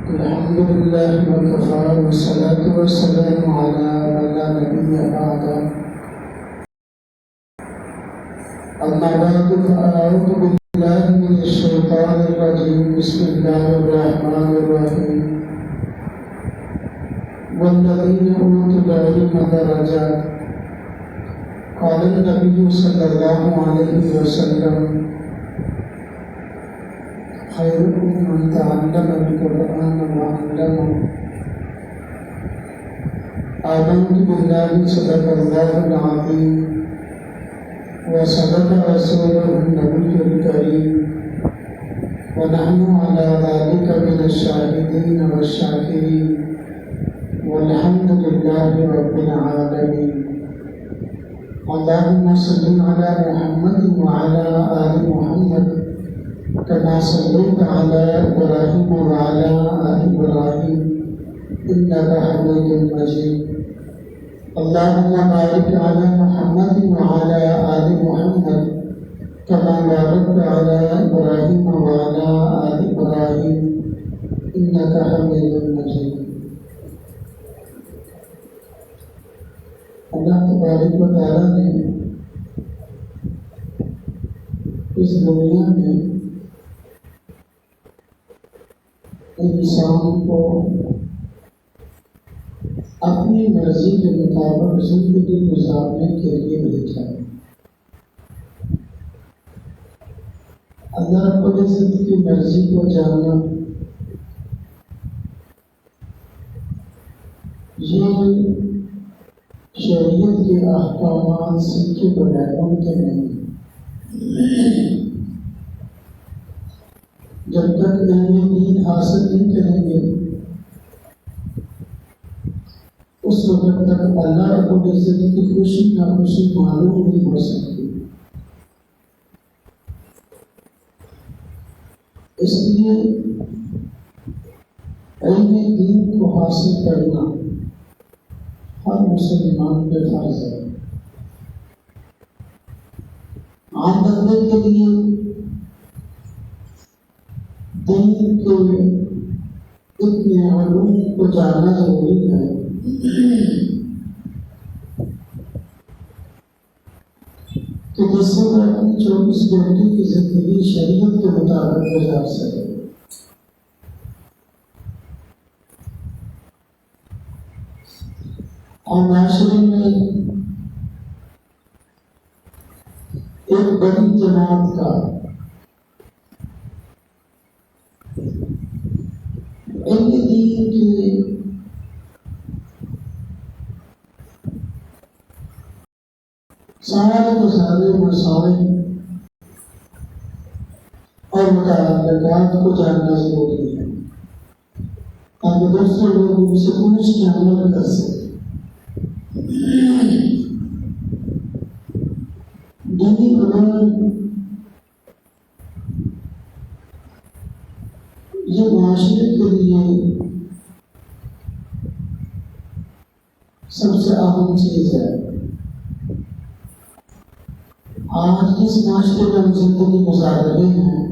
الحمد لله وكفى والصلاة والسلام على من لا نبي بعده. أما بعد فأعوذ بالله من الشيطان الرجيم. بسم الله الرحمن الرحيم. والذين أوتوا العلم درجات. قال النبي صلى الله عليه وسلم: خيركم من تعلم القرآن وعلمه. آمنت بالله صدق الله العظيم وصدق رسوله النبي الكريم ونحن على ذلك من الشاهدين والشاكرين والحمد لله رب العالمين. اللهم صل على محمد وعلى آل محمد كما صليت على إبراهيم وعلى آل إبراهيم إنك حميد مجيد. اللهم بارك على محمد وعلى آل محمد كما باركت على إبراهيم وعلى آل إبراهيم إنك حميد مجيد. اللہ تبارک و تعالیٰ نے اس دنیا میں انسان کو اپنی مرضی کے مطابق زندگی گزارنے کے لیے بھیجا ہے. اللہ رب العزت کی مرضی کو جاننا یہ شریعت کے احکامات سیکھے بغیر ممکن نہیں. جب تک علم دین حاصل نہیں کریں گے اس وقت تک اللہ رب العزت کی خوشی نہ خوشی معلوم نہیں ہو سکتی. اس لیے علم دین کو حاصل کرنا ہر مسلمان پہ فرض ہے. عام بندے کے لیے دین کے اتنے علوم کو جاننا ضروری ہے کہ جس سے وہ اپنی 24 گھنٹے کی زندگی شریعت کے مطابق گزار سکے. اور معاشرے میں ایک بڑی جماعت کا علم دین کے سارے کے سارے مسائل اور متعلقات کو جاننا ضروری ہے تاکہ دوسرے لوگ ان سے پوچھ کے عمل کر سکیں. دینی علوم یہ معاشرے کے لیے سب سے اہم چیز ہے. آج جس معاشرے میں ہم زندگی گزار رہے ہیں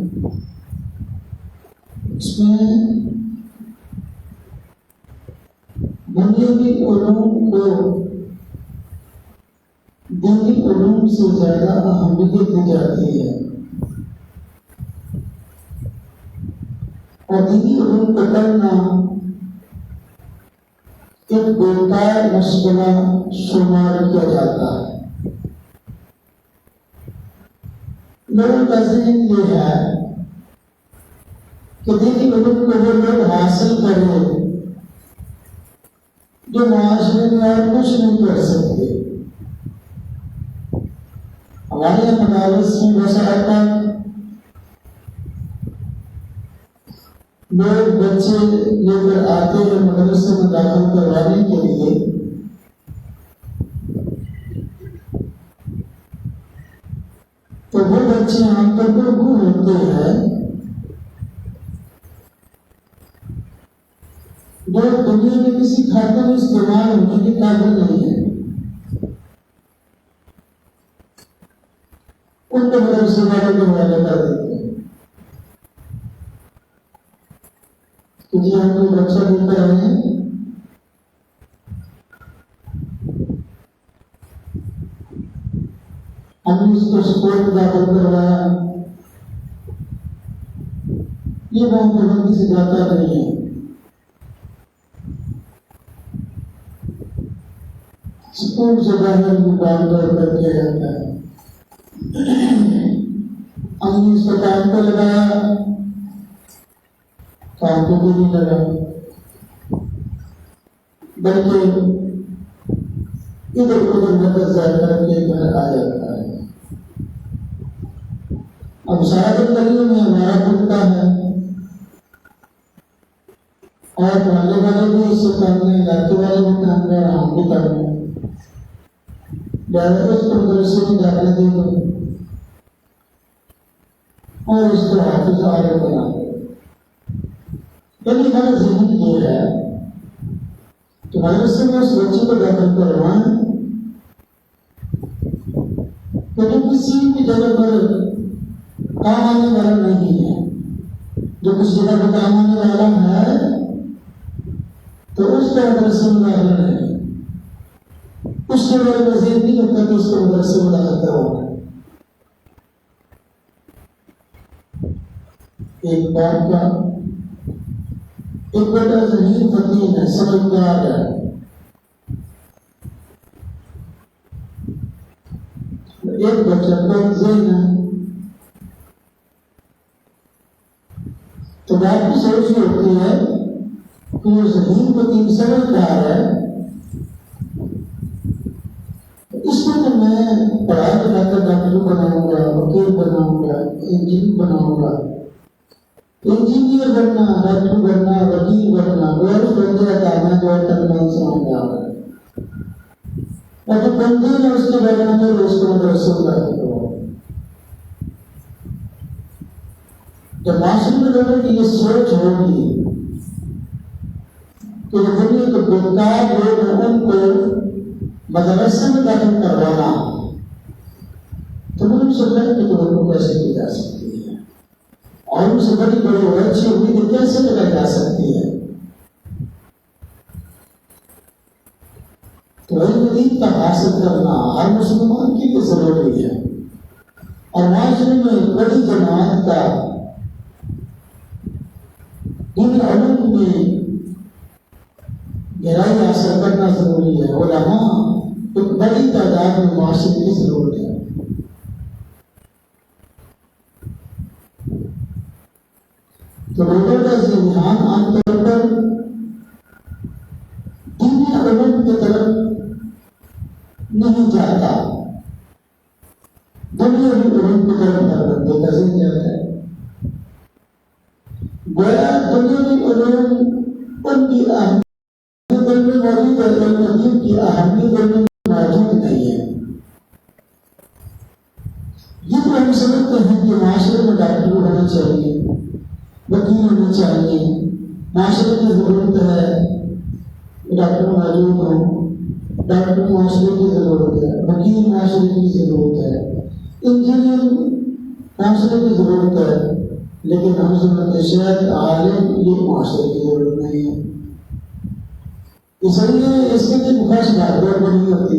اس میں دنیاوی علوم کو دینی علوم سے زیادہ اہمیت دی جاتی ہے اور دینی علوم کو پڑھنا ایک بیکار مشغلہ شمار کیا جاتا ہے. لوگوں کا ذہن یہ ہے کہ دینی علوم کو وہ لوگ حاصل کریں جو معاشرے میں اور کچھ نہیں کر سکتے. ہمارے مدارس میں بساط لوگ بچے لے کر آتے ہیں مدرسے میں داخل کروانے کے لیے. تو وہ بچے عام طور پر وہ ہوتے ہیں جو دنیا میں کسی کھاتے میں استعمال ہونے کے قابل نہیں ہے. ان کو مدرسے والے کے حوالے کر دیتے ہیں. کہ جی ہم کوئی بچہ لے کر آئے ہیں، ہم نے اس کو اسکول میں داخل کروایا، یہ بہت پابندی سے جاتا نہیں ہے، اسکول سے باہر بھی کام کر دیا جاتا ہے۔ ہم نے اس کو کام پہ لگایا، کام کو بھی نہیں لگا، بلکہ ادھر ادھر نظر ضائع کر کے گھر آ جاتا ہے۔ اب سارا دن گلیوں میں ہمارا کتا ہے، اور محلے والے بھی اس سے کام رہے، علاقے والے بھی کام رہے، ہم بھی کام رہے، لہٰذا اس کو مدرسے میں داخلہ دے دو اور اس کو حافظ عالم بنا دو۔ یعنی ہمارا ذہن یہ ہے کہ مدرسے میں اس بچے کو داخل کروائیں کہ جو کسی بھی جگہ پر کام آنے والا نہیں ہے، جو کسی جگہ پر کام آنے والا ہے تو اس کا مدرسے میں داخلہ نہیں، اس سے بڑے مزید نہیں ہوتا کہ اس کو مدرسے میں داخل کروانا۔ ایک باپ کا ایک بیٹا ذہین فطین ہے، سمجھدار ہے، ایک بچہ بہت ذہین ہے، تو باپ کی سوچ یہ ہوتی ہے کہ وہ ذہین فطین سمجھدار ہے، اس کو تو میں پڑھا لکھا کر ڈاکٹر بناؤں گا، وکیل بناؤں گا، انجینئر بناؤں گا، انجینئر بننا، ڈاکٹر بننا، وکیل بننا، وہ بندے کا کام ہے جو ٹرمینل سمجھ میں آ رہا ہے، اور جو بندے نے اس کے بارے میں اس کو مدرسے میں داخل کرواؤ۔ جب معاشرے میں لوگوں کی یہ سوچ ہوگی کہ جو دنیا کے بیکار لوگ ہیں ان کو مدرسے میں داخل کروانا، تو ان سے بڑھ کے لوگوں کو کیسے کی جا سکتی ہے، اور ان سے بڑی بڑی اور اچھی امیدیں کیسے لگائی جا سکتی ہے۔ تو علم دین کا حاصل کرنا ہر مسلمان کے لیے ضروری ہے، اور معاشرے میں بڑی جماعت کا ان علم میں گہرائی حاصل کرنا ضروری ہے۔ علماء ایک بڑی تعداد میں معاشرے کی ضرورت ہے۔ تو لوگوں کا ذہن عام طور پر دینی علوم کی طرف نہیں جاتا، دنیاوی علوم کی طرف ہر بندے کا ذہن جاتا ہے۔ گویا دنیاوی علوم ان کی اہمیت میں موجود ہے، علم کی اہمیت میں موجود نہیں ہے۔ یہ تو ہم سمجھتے ہیں کہ معاشرے میں ڈاکٹر ہونا چاہیے، وکیل ہونا چاہیے، معاشرے کی ضرورت ہے ڈاکٹر موجود ہوں، ڈاکٹر معاشرے کی ضرورت ہے، وکیل معاشرے کی ضرورت ہے، انجینئر معاشرے کی ضرورت ہے، لیکن ہم سمجھتے ہیں شاید عالم یہ معاشرے کی ضرورت نہیں ہے۔ اس لیے اس کے لیے مخاص بات نہیں ہوتی،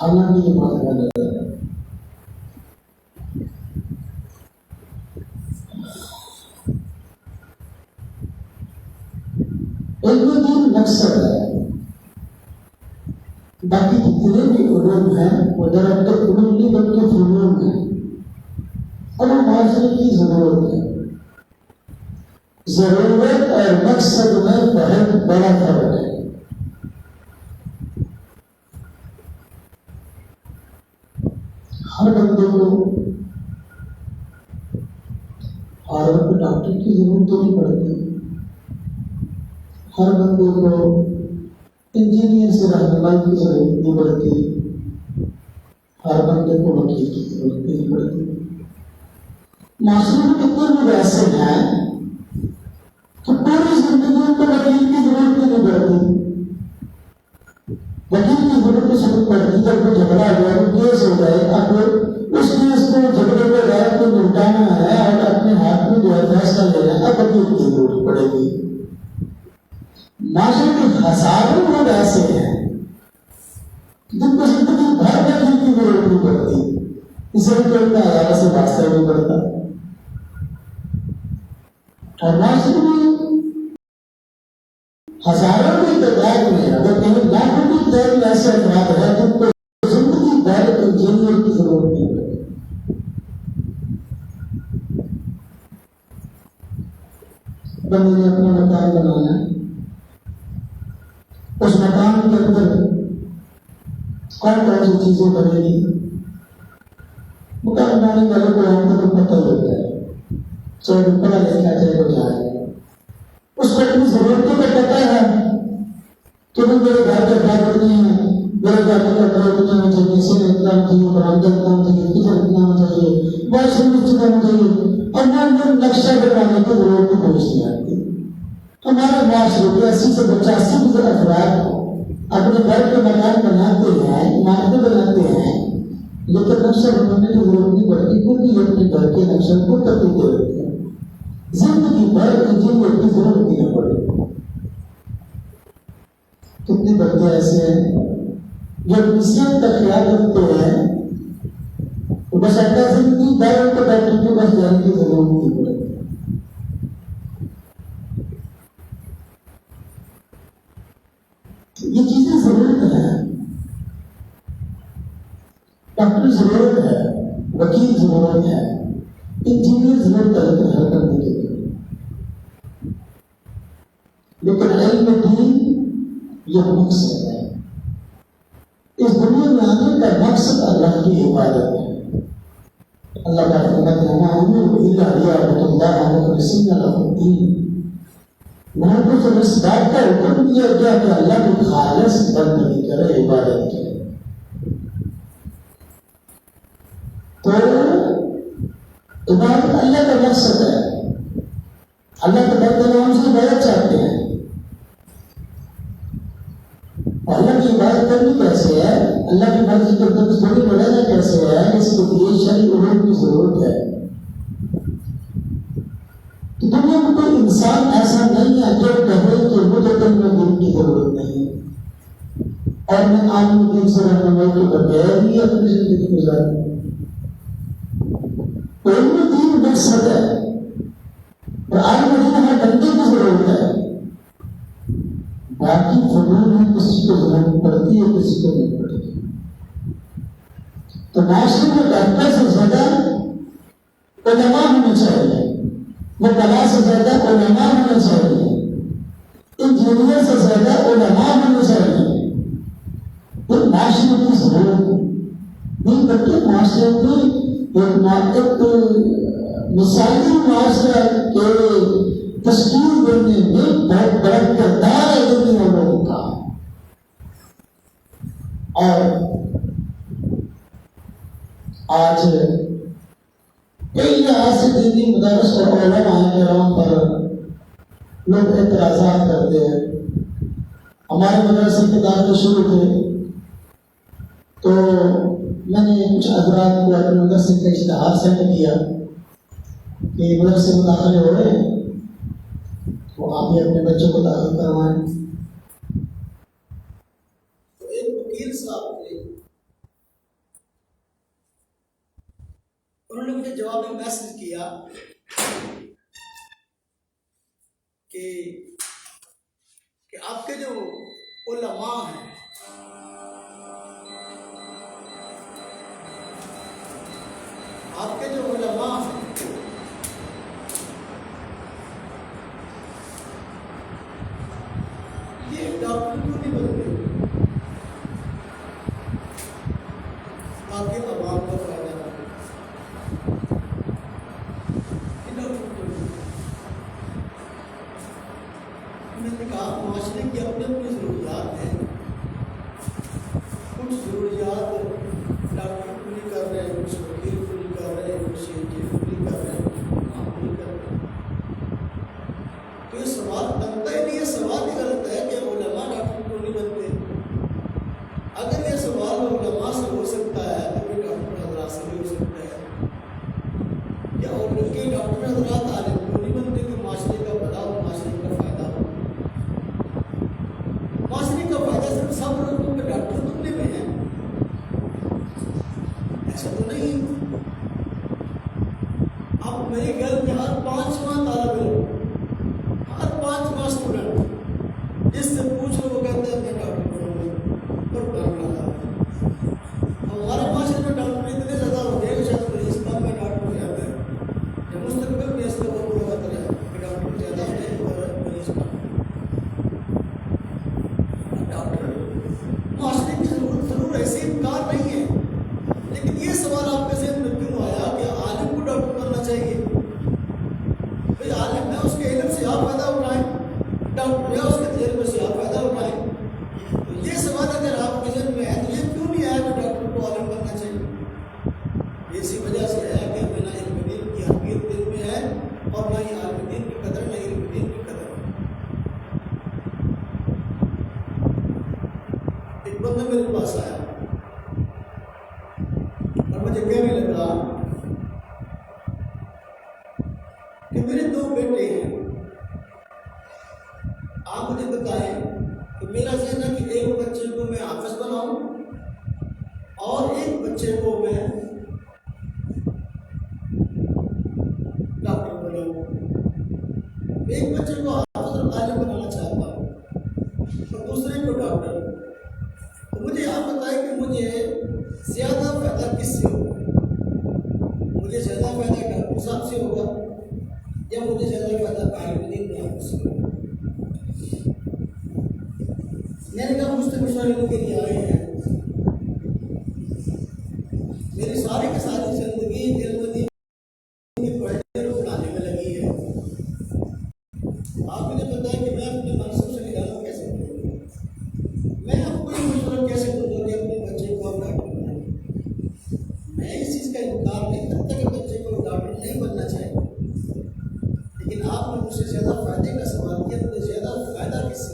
حالانکہ یہ بات غلط ہے۔ علم دین مقصد ہے، باقی جتنے بھی علوم ہیں وہ درجہ علوم نہیں بلکہ فنون ہیں، اور معاشرے کی ضرورت ہے۔ ضرورت اور مقصد میں بہت بڑا فرق ہے۔ ہر بندے کو ہر وقت ڈاکٹر کی ضرورت تو نہیں پڑتی، ہر بندے کو انجینئر سے رہنمائی کی ضرورت نہیں پڑتی، ہر بندے کو وکیل کی ضرورت نہیں پڑتی۔ معاشرے میں کتنے لوگ ایسے ہیں کہ پوری زندگی کو وکیل کی ضرورت نہیں پڑتی، وکیل کی ضرورت تو سب پڑتی جب کوئی جھگڑا ہو جائے، کیس ہو جائے، اب اس کیس کو جھگڑے کو رائے کو نمٹانا ہے اور اپنے ہاتھ میں جو ہے فیصلہ لینا ہے، اب وکیل کی ضرورت پڑے گی۔ معاشرے کے ہزاروں لوگ ایسے ہیں جن کو زندگی بھر میں جن کی ضرورت نہیں پڑتی، اسے بھی کرتا ہے، اللہ سے واسطہ نہیں پڑتا. اور معاشرے میں ہزاروں کی تعداد میں اگر کہیں لاکھوں کی تعداد میں ایسے افراد ہیں جن کو زندگی بھر انجینئر کی ضرورت نہیں پڑتی. بندے نے اپنا مکان بنانا ہے، اس مکان کے اندر کون کون سی چیزیں بنے گی، مکان بنانے والے کو ہم کو پتہ ہوتا ہے، چاہے وہ پڑھا لکھا چاہے وہ جائے، اس کو اپنی ضرورتوں کا پتہ ہے کہ وہ میرے گھر کا فائدہ نہیں ہے، میرے گھر کا کپڑا کتنا ہونا چاہیے، اسے اتنا چاہیے، برآمدہ کتنا ہونا چاہیے، کچن کتنا ہونا چاہیے، واش روم کتنا ہونا چاہیے، اور میں نقشہ بنانے کی ضرورت کو پہنچتی آتی ہے. ہمارے معاشرے کے 80 سے 85% افراد اپنے گھر کے مکان بناتے ہیں، عمارتیں بناتے ہیں، لیکن نقشہ بنانے کی ضرورت نہیں پڑتی کیونکہ یہ اپنے گھر کے نقشے کو ترتیب دے رہتے ہیں. زندگی بھر انجینئر کی ضرورت نہیں پڑے. کتنے بندے ایسے ہیں جو نصیحت کا خیال رکھتے ہیں، بس اپنا زندگی بھر ان کو ڈاکٹر کے پاس جانے کی ضرورت نہیں پڑتی. یہ چیزیں ضرورت ہے، ڈاکٹر ضرورت ہے، وکیل ضرورت ہے، انجینئر ضرورت ہے، لیکن حل کرنے کے لیے. لیکن علم دین یہ مقصد ہے. اس دنیا میں آنے کا مقصد اللہ کی عبادت ہے. اللہ کا فرماتا ہے وما امروا الا ليعبدوا الله مخلصين له الدين. میں نے تو اس بات کا حکم دیا گیا کہ اللہ کو خالص بندگی کرے، عبادت کرے. تو عبادت اللہ کا مقصد ہے. اللہ کے بندے ہم سے عبادت چاہتے ہیں. اور اللہ کی عبادت کرنی کیسے ہے، اللہ کی مرضی کے اندر تھوڑی بڑھانا کیسے ہے، اس کے لیے شرعی علوم کی ضرورت ہے. دنیا میں کوئی انسان ایسا نہیں ہے جو کہے کہ مجھے میں دین کی ضرورت نہیں اور میں عالم دین سے رہنمائی کے بغیر ہی اپنی زندگی گزاروں. علم دین مقصد ہے اور عالم دین ہر بندے کی ضرورت ہے. باقی فنون میں کسی کو ضرورت پڑتی ہے، کسی کو نہیں پڑتی. تو معاشرے میں ڈاکٹر سے زیادہ علماء ہونے چاہیے، مطلع سے زیادہ علماء ہونا چاہیے، انجینئر سے زیادہ علماء ہونا چاہیے. یہ معاشرے کی ضرورت نہیں بلکہ معاشرے کی ایک مثالی معاشرہ کے تشکیل دینے میں بہت بڑا کردار ہے دنیا لوگوں کا. اور آج کئی ایسے دینی مدارس اور علماء کرام پر لوگ اعتراضات کرتے ہیں. ہمارے مدرسے کے داخلے شروع تھے تو میں نے کچھ حضرات کو اپنے مدرسے کا اشتہار سینڈ کیا کہ مدرسے میں داخلے ہو رہے ہیں تو آپ بھی اپنے بچوں کو داخل کروائیں. تو ایک وکیل صاحب تھے، انہوں نے مجھے جواب میں میسج کیا کہ آپ کے جو علماء ہیں، آپ کے جو علماء ہیں یہ ڈاکٹر کیوں نہیں بنتے تاکہ عوام کو فائدہ نہ ہو. میں نے کہا معاشرے کی اپنی اپنی ضروریات ہیں. کچھ ضروریات ڈاکٹر پوری کر رہے ہیں، کچھ وکیل پوری کر رہے ہیں، کچھ انجینئر پوری کر رہے ہیں، کچھ کام پوری کر رہے ہیں. تو یہ سوال بنتا ہی نہیں ہے. سوال ہی غلط ہے کہ علماء ڈاکٹر کیوں نہیں بنتے. اگر یہ سوال علماء سے ہو سکتا ہے تو پھر ڈاکٹر حضرات سے بھی ہو سکتا ہے. یا اور کئی ڈاکٹر حضرات عالم کیوں نہیں بنتے کہ معاشرے کا بھلا ہو، معاشرے کا فائدہ ہو. ایک بچے کو حافظ اور عالم بنانا چاہتا ہوں اور دوسرے کو ڈاکٹر. تو مجھے آپ بتائیں کہ مجھے زیادہ فائدہ کس سے ہوگا؟ مجھے زیادہ فائدہ ڈاکٹر صاحب سے ہوگا یا مجھے زیادہ فائدہ عالم دین بنانے سے ہوگا؟ میں نے کہا مجھ سے مشاورے کے لیے آئے ہیں. میری ساری کی ساری زندگی علم دین کے فائدے کو بنانے میں لگی ہے. آپ مجھے بتائیں کہ میں اپنے منصب سے نکالوں کیسے کروں گا؟ میں آپ کو یہ مشورہ کیسے دوں گا کہ اپنے بچے کو آپ ڈاکٹر بنائیں؟ میں اس چیز کا انکار نہیں کرتا کہ بچے کو ڈاکٹر نہیں بننا چاہیے، لیکن آپ نے مجھ سے زیادہ فائدے کا سوال کیا. مجھے زیادہ فائدہ کس سے؟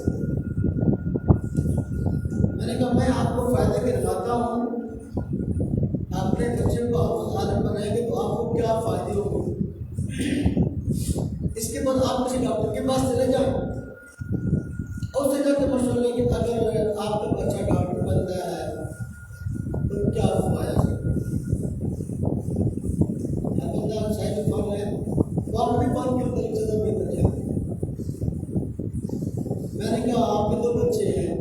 میں نے کہا میں آپ کو فائدہ دلواتا ہوں. آپ اپنے بچے کو حافظ عالم بنائیں گے تو آپ کو کیا فائدے ہوں گے؟ اس کے بعد آپ کسی ڈاکٹر کے پاس چلے جائیں اور اس سے جا کے مشورہ لیں کہ اگر آپ کا بچہ ڈاکٹر بنتا ہے تو کیا فائدہ ہے؟ بندہ صاحب فارم ہے وہ اپنے فارم کے متعلق زیادہ بہتر ہے. میں نے کہا آپ کے دو بچے ہیں،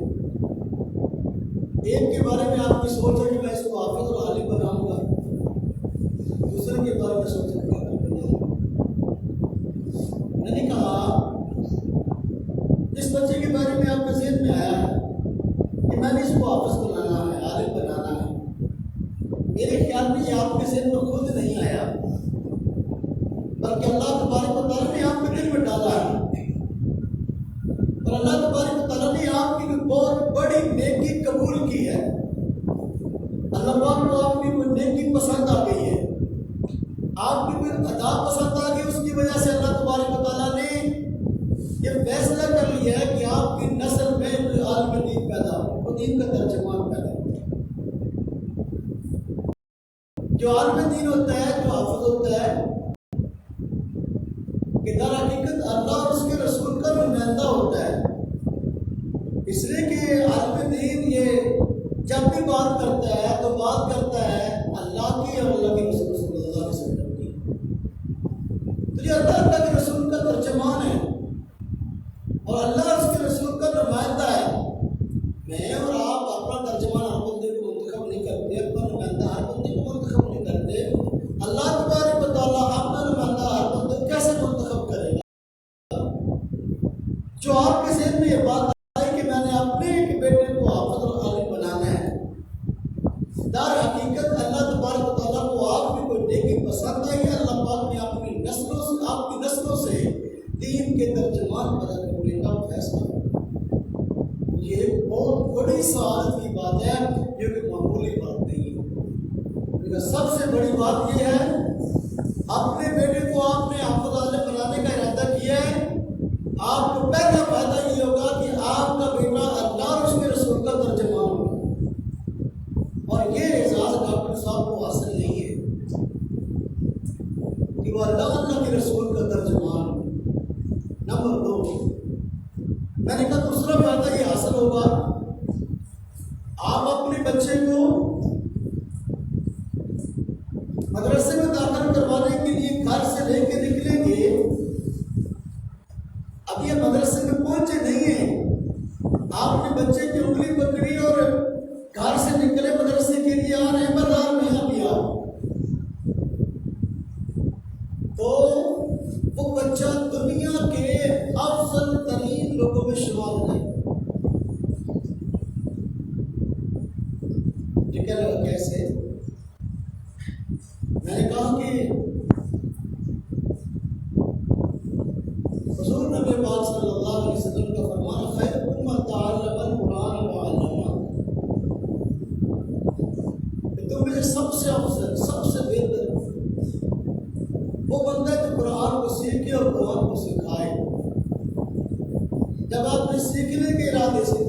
ایک کے بارے میں آپ کی سوچ ہے کہ میں اس کو حافظ اور عالم بناؤں گا، دوسرے کے بارے میں سوچ ہے کہ میں نے کہا اس بچے کے بارے میں آپ کے ذہن میں آیا ہے کہ میں نے اس کو حافظ بنانا ہے، عالم بنانا ہے. میرے خیال میں یہ آپ کے ذہن میں خود نہیں آیا بلکہ اللہ تبارک و تعالیٰ نے آپ کے دل میں ڈالا ہے. اور اللہ تبارک و تعالیٰ نے آپ کی کوئی بہت بڑی نیکی قبول کی ہے. اللہ پاک کو آپ کی کوئی نیکی پسند آ گئی ہے، آپ کی کوئی ادا پسند آ گئی. اس کی وجہ سے اللہ تبارک و تعالیٰ نے یہ فیصلہ کر لیا ہے کہ آپ کی نسل میں کوئی عالم دین پیدا ہو، دین کا ترجمان پیدا ہو. جو عالم دین ہوتا ہے، جو حافظ ہوتا ہے، کہ در حقیقت اللہ اور اس کے رسول کا نمائندہ ہوتا ہے. اس لیے کہ عالم دین یہ جب بھی بات کرتا ہے تو بات کرتا ہے اللہ کی اور اللہ کے رسول صلی اللہ علیہ وسلم کی. تو یہ اللہ کے رسول کا ترجمان ہے اور اللہ اس کے رسول کا نمائندہ ہے. میں اور آپ اپنا ترجمان ہر بندے کو منتخب نہیں کرتے، اپنا نمائندہ ہر بندے کو منتخب نہیں کرتے. اللہ تبارک و تعالیٰ اپنا نمائندہ ہر بندے کو کیسے منتخب کرے گا؟ جو آپ کے ذہن میں یہ بات آئی کہ میں نے اپنے ایک بیٹے کو حافظ اور عالم بنانا ہے، در حقیقت اللہ تبارک و تعالیٰ کو آپ کی کوئی نیکی پسند آئی ہے. اللہ پاک نے آپ کی نسلوں سے دین کے ترجمان پیدا کرنے کا فیصلہ کیا. یہ ایک بہت بڑی سعادت کی بات ہے، یہ کوئی معمولی بات نہیں ہے. لیکن سب سے بڑی بات یہ ہے اپنے بیٹے کو آپ نے حافظ عالم بنانے کا ارادہ کیا ہے. آپ کو پہلا فائدہ یہ ہوگا کہ آپ کا بیٹا اللہ اور اس کے رسول کا ترجمان ہوگا. اور یہ اعزاز ڈاکٹر صاحب کو حاصل نہیں ہے کہ وہ اللہ کے رسول کا ترجمان ہو. نمبر 2، میں نے کہا دوسرا فائدہ یہ حاصل ہوگا، آپ اپنے بچے کو مدرسے میں داخل کروانے کے لیے گھر سے لے کے نکلیں گے. اب یہ مدرسے میں پہنچے نہیں ہیں، آپ نے بچے کی انگلی پکڑی اور گھر سے نکلے مدرسے کے لیے آ رہے ہیں بازار میں ابھی آؤ، تو وہ بچہ دنیا کے افضل ترین لوگوں میں شمار ہو جائے. یہ کیا لگا کیسے؟ میں نے کہا کہ حضور نبی پاک صلی اللہ علیہ وسلم کا فرمان خیرکم من تعلم القرآن وعلمہ، کہ تم میں سے سب سے افضل، سب سے بہتر وہ بندہ ہے جو قرآن کو سیکھے اور قرآن کو سکھائے. جب آپ نے سیکھنے کے ارادے سے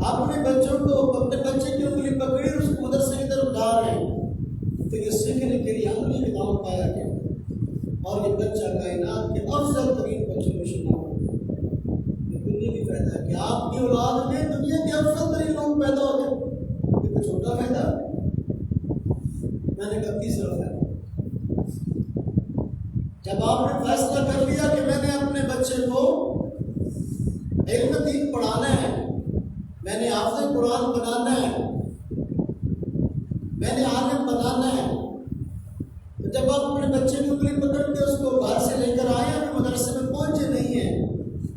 اپنے بچوں کو، اپنے بچے کی انگلی پکڑی اور اس کو مدرسے کی طرف لا رہے ہیں، تو یہ سیکھنے کے لیے انگلی کا نام پایا گیا اور یہ بچہ کائنات کے افضل ترین بچوں میں شمار ہو گیا. یہ دنیا کی فائدہ ہے کہ آپ کی اولاد میں دنیا کے افضل ترین لوگ پیدا ہو گئے. یہ کوئی چھوٹا فائدہ. میں نے کہا تیسرا فائدہ، جب آپ نے فیصلہ کر لیا کہ میں نے نے حافظ قرآن بنانا ہے، میں نے عالم بنانا ہے، تو جب آپ اپنے بچے کی انگلی پکڑ کے اس کو گھر سے لے کر آئے اور مدرسے میں پہنچے نہیں ہیں،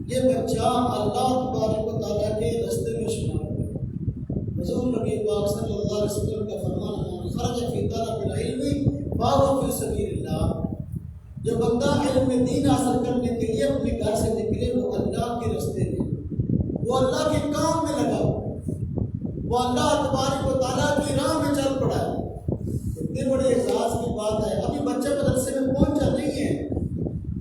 یہ بچہ اللہ تبارک و تعالیٰ کے راستے میں شمار ہے۔ حضور نبی پاک صلی اللہ علیہ وسلم کا فرمان ہے، خرج فی طلب العلم فہو فی سبیل اللہ، جو بندہ علم دین حاصل کرنے کے لیے اپنے گھر سے نکلے وہ اللہ کے راستے میں، وہ اللہ کے کام میں لگا، وہ اللہ تبارک و تعالیٰ کی راہ میں چل پڑا ہے۔ اتنی بڑی اعزاز کی بات ہے، ابھی بچہ مدرسے میں پہنچا نہیں ہے،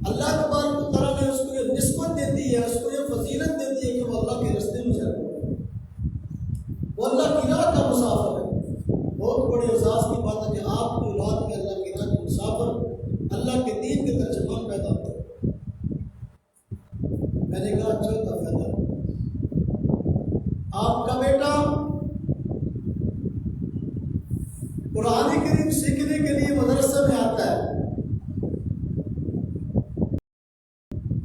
اللہ تبارک و تعالیٰ نے اس کو یہ نسبت دے دی ہے، اس کو یہ فضیلت دے دی ہے کہ وہ اللہ کے راستے میں چل پڑا ہے، وہ اللہ کی راہ کا مسافر ہے۔ بہت بڑی اعزاز کی بات ہے کہ آپ کی اولاد میں اللہ کی راہ کے مسافر، اللہ کے دین کے ترجمان پیدا ہو۔ میں نے کہا چوتھا فائدہ، آپ کا بیٹا قرآن کریم سیکھنے کے لیے مدرسہ میں آتا ہے،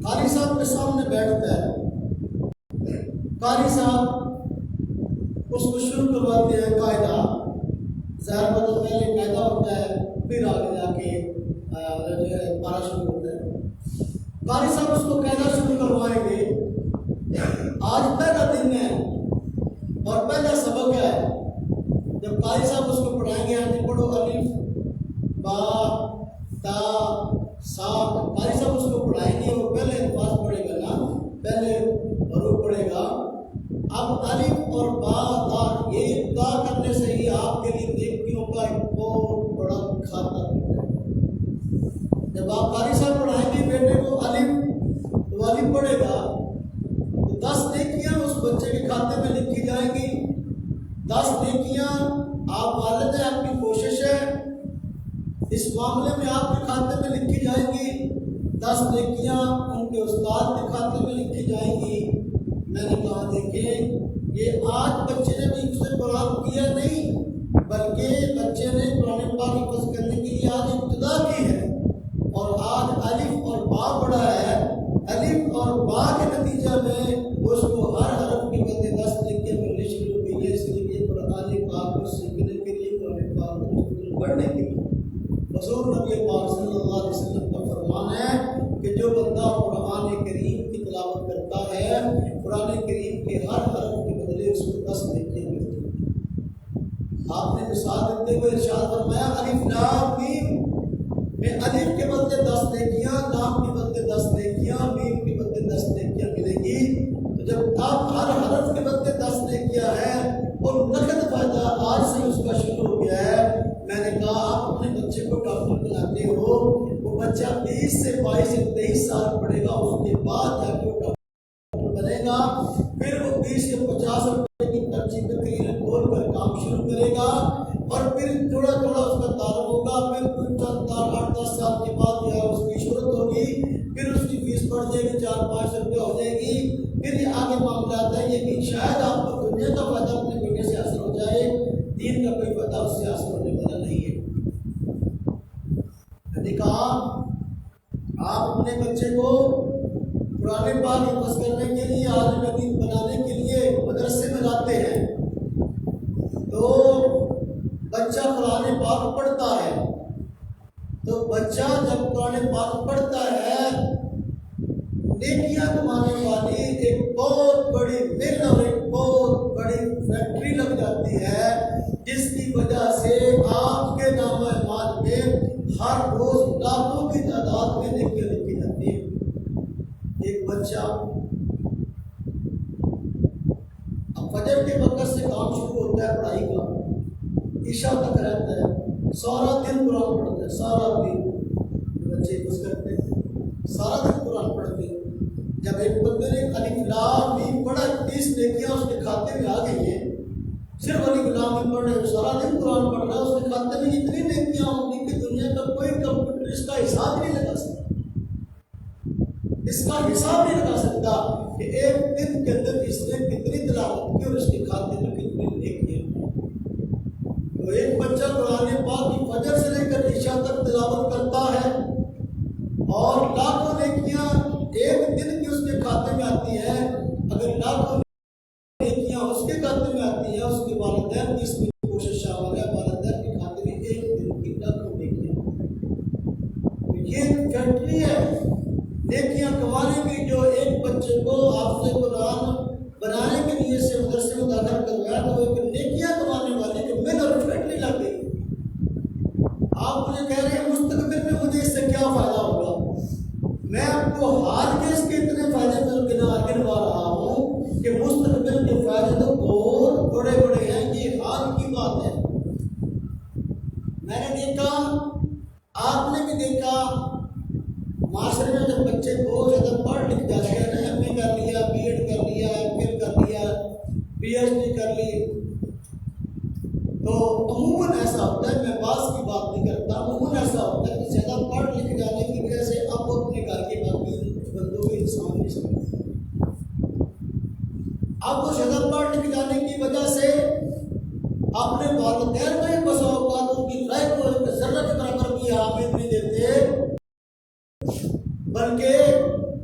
قاری صاحب کے سامنے بیٹھتا ہے، قاری صاحب اس کو شروع کرواتے ہیں قاعدہ، ظاہر بات پہلے قاعدہ ہوتا ہے، پھر آگے جا کے جو ہے پارا شروع ہوتا ہے۔ قاری صاحب اس کو قاعدہ شروع کروائیں گے، آج پہلا دن ہے اور پہلا سبق ہے، جب قاری صاحب اس کو پڑھائیں گے، آج پڑھو الف با تا سا، قاری صاحب اس کو پڑھائیں گے، وہ پہلے الفاظ پڑھے گا نا، پہلے حروف پڑھے گا، اب الف اور با تا، یہ تا کرنے سے ہی آپ کے لیے نیکیوں کا ایک بہت بڑا کھاتا ہے۔ جب آپ قاری صاحب پڑھائیں گے بیٹے کو الف، تو الف پڑھے گا تو 10 نیکیاں اس بچے کے کھاتے میں لکھی جائیں گی، 10 نیکیاں آپ والد ہیں، آپ کی کوشش ہے اس معاملے میں آپ کے کھاتے میں لکھی جائیں گی، 10 نیکیاں ان کے استاد کے کھاتے میں لکھی جائیں گی۔ میں نے کہا دیکھیں یہ آج بچے نے بھی اسے قرآن کیا نہیں، بلکہ بچے نے قرآن پاک حفظ کرنے کے لیے آج ابتدا کی ہے، اور آج الف اور با پڑھا ہے، الف اور با کے نتیجہ میں اس کو ہر حرف کے بدلے 10 نیکیاں ملنی شروع کی ہے، اس لیے قرآن پاک کو سیکھنے کے لیے، قرآن پاک کو پڑھنے کے لیے حضور نبی پاک صلی اللہ علیہ وسلم کا فرمان ہے کہ جو بندہ قرآن کریم کی تلاوت کرتا ہے، قرآن کریم کے ہر حرف کے بدلے اس کو 10 نیکیاں ملتی ہیں۔ آپ نے مثال دیتے ہوئے ارشاد فرمایا الف لام میم، میں الف کے بدلے 10 نیکیاں، لام کے بدلے 10 نیکیاں، میم کے بدلے 10 نیکیاں ملیں گی۔ تو جب آپ ہر حرف کے بدلے 10 نیکیاں ہیں اور نقد فائدہ آج سے اس کا شروع ہو گیا ہے، میں نے کہا آپ اپنے بچے کو ڈاکٹر بناتے ہو، وہ بچہ 20 سے 22 سے 23 سال پڑھے گا، اس کے بعد جا کے وہ ڈاکٹر بنے گا، پھر وہ 20 یا 50 روپے کی پرچی پہ کلینک کھول کر کام شروع کرے گا، اور پھر تھوڑا تھوڑا اس کا تعارف ہوگا، پھر 8-10 سال کے بعد جو ہے اس کی شہرت ہوگی، پھر اس کی فیس بڑھ جائے گی، 4-5 روپے ہو جائے گی، پھر یہ آگے معاملات ہے یہ کہ شاید آپ کو دنیا کا فائدہ اپنے بیٹے سے حاصل ہو جائے، دین کا کوئی فائدہ اس سے حاصل ہونے والا نہیں ہے۔ میں نے کہا آپ اپنے بچے کو قرآن پاک حفظ کرنے کے لیے، عالم دین بنانے کے لیے مدرسے میں لاتے ہیں، تو بچہ قرآن پاک پڑھتا ہے، تو بچہ جب قرآن پاک پڑھتا ہے نیکیاں کمانے والی ایک بہت بڑی مل اور ایک بہت بڑی فیکٹری لگ جاتی ہے، جس کی وجہ سے آپ کے نام اعمال میں ہر روز لاکھوں کی تعداد میں نیکیاں لکھی جاتی ہیں۔ ایک بچہ اب فجر کے وقت سے کام شروع ہوتا ہے پڑھائی کا، عشاء تک رہتا ہے، سارا دن قرآن پڑھتا ہے، سارا دن بچے حفظ کرتے ہیں، سارا دن قرآن پڑھتے ہیں۔ جب ایک بندے نے الف لام میم پڑھا، 30 نیکیاں اس کے کھاتے میں آ گئی ہیں، صرف الف لام میم پڑھ رہے، سارا دن قرآن پڑھ رہا ہے، اس کے کھاتے میں اتنی نیکیاں ہوں گی کہ دنیا کا کوئی کمپیوٹر اس کا حساب نہیں لگا سکتا، اس کا حساب نہیں لگا سکتا کہ ایک دن کے اندر اس نے کتنی تلاوت کی اور اس کے کھاتے میں کتنی نیکیاں۔ تو ایک بچہ قرآن پاک کی فجر سے لے کر عشاء تک تلاوت کرتا ہے، اور لاکھوں نیکیاں ایک دن کی اس کے کھاتے میں آتی ہے۔ اگر لاکھوں نیکیاں اس کے کھاتے والدین کی اس میں کوشش شامل ہے. والدین کی خاطر ایک دن کی رقم دیکھیے. یہ فیکٹری ہے نیکیاں کمانے کی. جو ایک بچے کو حافظ قرآن بنانے کے لیے سے مدرسے میں داخل کروایا تو ایک نیکیاں کمانے والی جو مل اور فیکٹری لگ گئی. آپ مجھے کہہ رہے ہیں مستقبل میں مجھے اس سے کیا فائدہ ہوگا. میں آپ کو حال کے اس کے اتنے فائدے گنوا رہا ہوں کہ مستقبل کے فائدے تو بہت بڑے بڑے ہیں. یہ حال کی بات ہے. میں نے دیکھا, آپ نے بھی دیکھا, معاشرے میں جب بچے بہت زیادہ پڑھ لکھ جاتے ہیں نا, ایم اے کر لیا, بی ایڈ کر لیا, ایم فل کر لیا, پی ایچ ڈی کر لی, تو عموماً ایسا ہوتا ہے, میں بعض کی بات نہیں کرتا, عموماً ایسا ہوتا ہے کہ زیادہ پڑھ لکھ جانے کی وجہ سے اب وہ اپنے گھر کے باقی بندوں کے انسان نہیں سمجھتے. اب وہ زیادہ پڑھ لکھ جانے کی وجہ سے اپنے والدین کو ہی بسا اوقات ان کی رائے کو ایک ذرہ کے برابر بھی اہمیت نہیں دیتے, بلکہ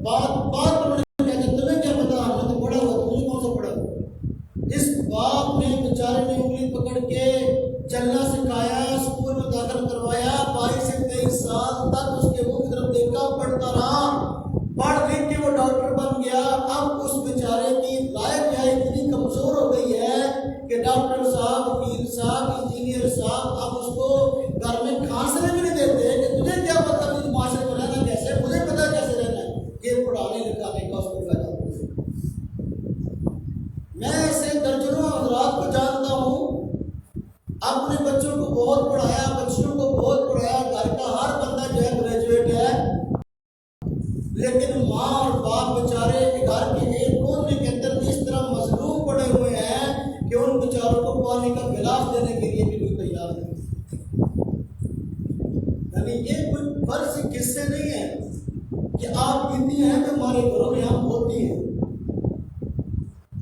بات انہوں نے کہا کہ تمہیں کیا پتا, ہم نے تو پڑھا ہوا, تمہیں کون سا پڑھا ہوا. جس باپ نے بیچارے نے انگلی پکڑ کے چلنا سکھایا, اسکول میں داخل کروایا, 22 سے 23 سال تک اس کے منہ کی طرف دیکھا, پڑھتا رہا, پڑھ لکھ کے وہ ڈاکٹر بن گیا. اب اس بیچارے کی لائف جو ہے اتنی کمزور ہو گئی ہے کہ ڈاکٹر صاحب, وکیل صاحب, انجینئر صاحب اب اس کو گھر میں کھانسنے بھی نہیں دیتے کہ تجھے کیا پتا تجھے معاشرے میں رہنا کیسے, مجھے پتا کیسے رہنا ہے. یہ پڑھانے لکھانے کا اس کو فائدہ ہوتا ہے. میں ایسے درجنوں حضرات کو جانتا ہوں, اپنے بچوں کو بہت پڑھایا, بچوں کو بہت پڑھایا, گھر کا ہر بندہ جو ہے گریجویٹ ہے, لیکن ماں اور باپ بیچارے گھر کے ایک کونے کے اندر اس طرح مظلوم پڑے ہوئے ہیں کہ ان بیچاروں کو پانی کا گلاس دینے کے لیے بھی کوئی تیار نہیں. یعنی یہ کوئی فرض قصے نہیں ہے کہ آپ کتنی ہیں کہ ہمارے گھروں میں ہم ہوتی ہیں.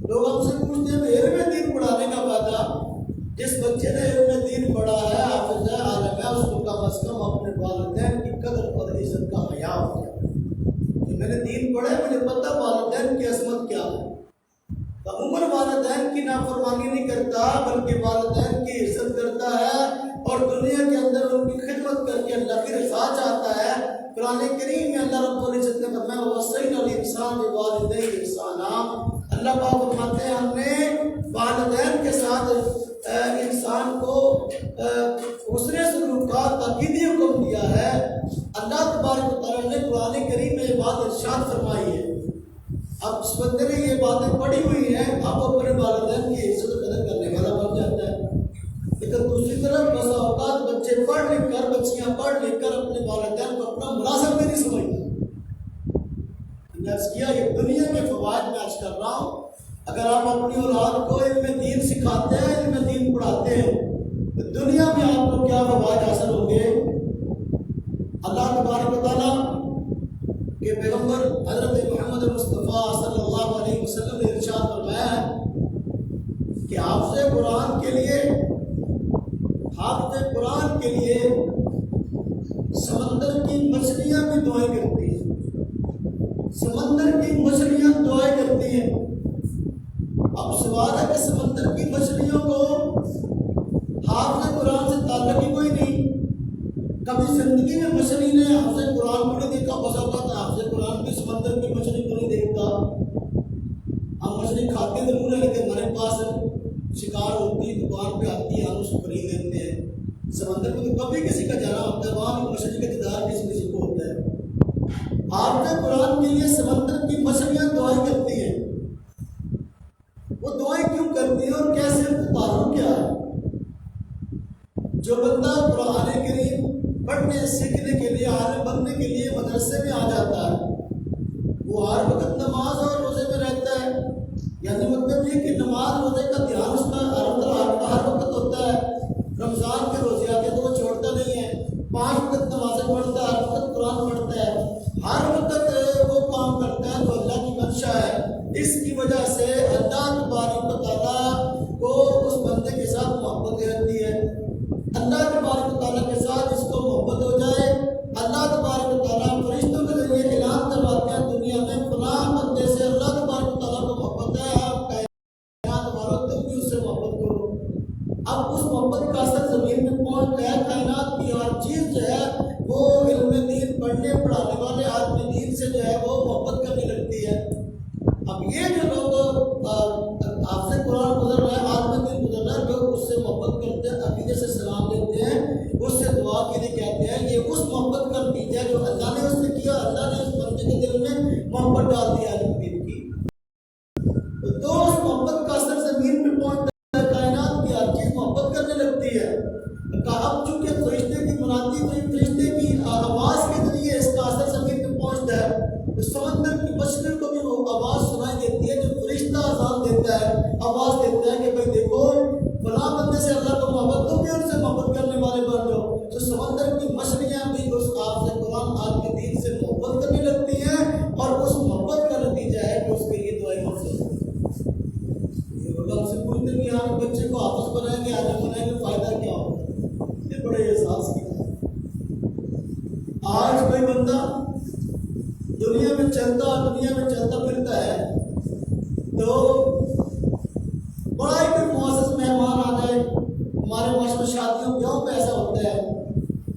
لوگ ہم سے پوچھتے ہیں کہ علم دین پڑھانے کا فائدہ. جس بچے نے علم دین پڑھا ہے, حافظ ہے, عالم ہے, اس کو کم از کم اپنے والدین کی قدر اور عزت کا حیا ہو جائے کہ میں نے دین پڑھا ہے, مجھے پتہ والدین کی عظمت کیا ہے. عموماً والدین کی نافرمانی نہیں کرتا بلکہ والدین کی عزت کرتا ہے اور دنیا کے اندر ان کی خدمت کر کے اللہ کی رضا چاہتا ہے. قرآن کریم میں اللہ رب العزت نے فرمایا وَوَصَّيْنَا الْإِنسَانَ بِوَالِدَيْهِ إِحْسَانًا. اللہ پاک فرماتے ہیں ہم نے والدین کے ساتھ انسان کو حسن سلوک کا تاکیدی حکم دیا ہے. اللہ تبارک و تعالیٰ نے قرآن کریم میں یہ بات ارشاد فرمائی ہے. اب اس بندے نے یہ باتیں پڑھی ہوئی ہیں, اب اپنے والدین کی عزت قدر کرنے والا بن جاتا ہے. لیکن دوسری طرف بسا اوقات بچے پڑھ لکھ کر, بچیاں پڑھ لکھ کر اپنے والدین کو اپنا ملازم بھی نہیں سمجھتے. یہ دنیا کے فوائد میں آج کر رہا ہوں. اگر آپ اپنی اولاد کو علم دین سکھاتے ہیں, علم دین پڑھاتے ہیں, تو دنیا میں آپ کو کیا فوائد حاصل ہوں گے. اللہ تبارک و تعالیٰ کہ پیغمبر حضرت محمد مصطفیٰ صلی اللہ علیہ وسلم نے ارشاد فرمایا ہے کہ حافظ قرآن کے لیے سمندر کی مچھلیاں بھی دعائیں کرتی ہیں. سمندر کی مچھلیاں دعائیں کرتی ہیں. اب سوال ہے کہ سمندر کی مچھلیوں کو حافظ قرآن سے تعلق ہی کوئی نہیں. کبھی زندگی میں مچھلی نے حافظ قرآن کو نہیں دیکھا. بس اوقات حافظ قرآن بھی سمندر کی مچھلی کو نہیں دیکھتا. ہم مچھلی کھاتے ضرور ہیں لیکن ہمارے پاس شکار ہوتی, دکان پہ آتی ہے, ہم اس کو خرید لیتے ہیں. سمندر میں تو کبھی کسی کا جانا ہوتا ہے, وہاں بھی مچھلی کا دیدار کسی کو ہوتا ہے. حافظ قرآن کے لیے سمندر کی مچھلیاں دعائیں کرتی ہیں. وہ دعائیں کیوں کرتی ہیں اور کیسے ان کا تعلق کیا ہے. جو بندہ قرآن کریم پڑھنے سیکھنے کے لیے, عالم بننے کے لیے مدرسے میں آ جاتا ہے, وہ ہر وقت نماز اور روزے میں رہتا ہے. یعنی مطلب یہ کہ نماز روزے کا دھیان اس کا ہر وقت ہوتا ہے. رمضان کے روزے آتے تو وہ چھوڑتا نہیں ہے. 5 وقت نمازیں پڑھتا ہے, ہر وقت قرآن پڑھتا ہے, ہر وقت وہ کام کرتا ہے جو اللہ کی منشا ہے. اس کی وجہ سے اللہ تبارک و تعالیٰ کو اس بندے کے ساتھ محبت رہتی ہے. اللہ تبارک و تعالیٰ کے ساتھ اس کو محبت ہو جائے. اللہ تبارک و تعالیٰ فرشتوں کے ذریعے اعلان کرواتے ہیں دنیا میں فلاں بندے سے اللہ تبارک و تعالیٰ کو محبت ہے, آپ کائنات والوں تم بھی اس سے محبت کرو. بات ہے عالم دین کی. تو دوست محبت کا اثر زمین پہ پہنچتا ہے، کائنات کی ہر چیز محبت کرنے لگتی ہے. اب چونکہ فرشتے کی منادی ہوئی، فرشتے کی آواز کے ذریعے اس کا اثر زمین پہ پہنچتا ہے. تو سمندر کی مچھلیوں کو بھی وہ آواز سنائی دیتی ہے جو فرشتہ آزاد دیتا ہے، آواز دیتا ہے کہ بھائی دیکھو فلاں بندے سے اللہ کو محبت، تم بھی ان سے محبت کرنے والے بن جاؤ. تو سمندر کی مچھلیاں بھی اس آپ سے قرآن آپ کے دین سے محبت کرنے لگتی ہیں، اور اس محبت کا نتیجہ ہے کہ اس کے لیے دعائیں مفضل ہوتی ہیں. یہ ہم سے پوچھتے کہ ہم بچے کو آپس بنائیں گے، عالم بنائیں گے، فائدہ کیا ہوگا؟ یہ بڑے احساس کی بات ہے. آج کوئی بندہ دنیا میں چلتا پھرتا ہے تو بڑا ہی کوئی معزز مہمان آ جائے. ہمارے معاشرے شادیوں بیاہوں پہ ایسا ہوتا ہے،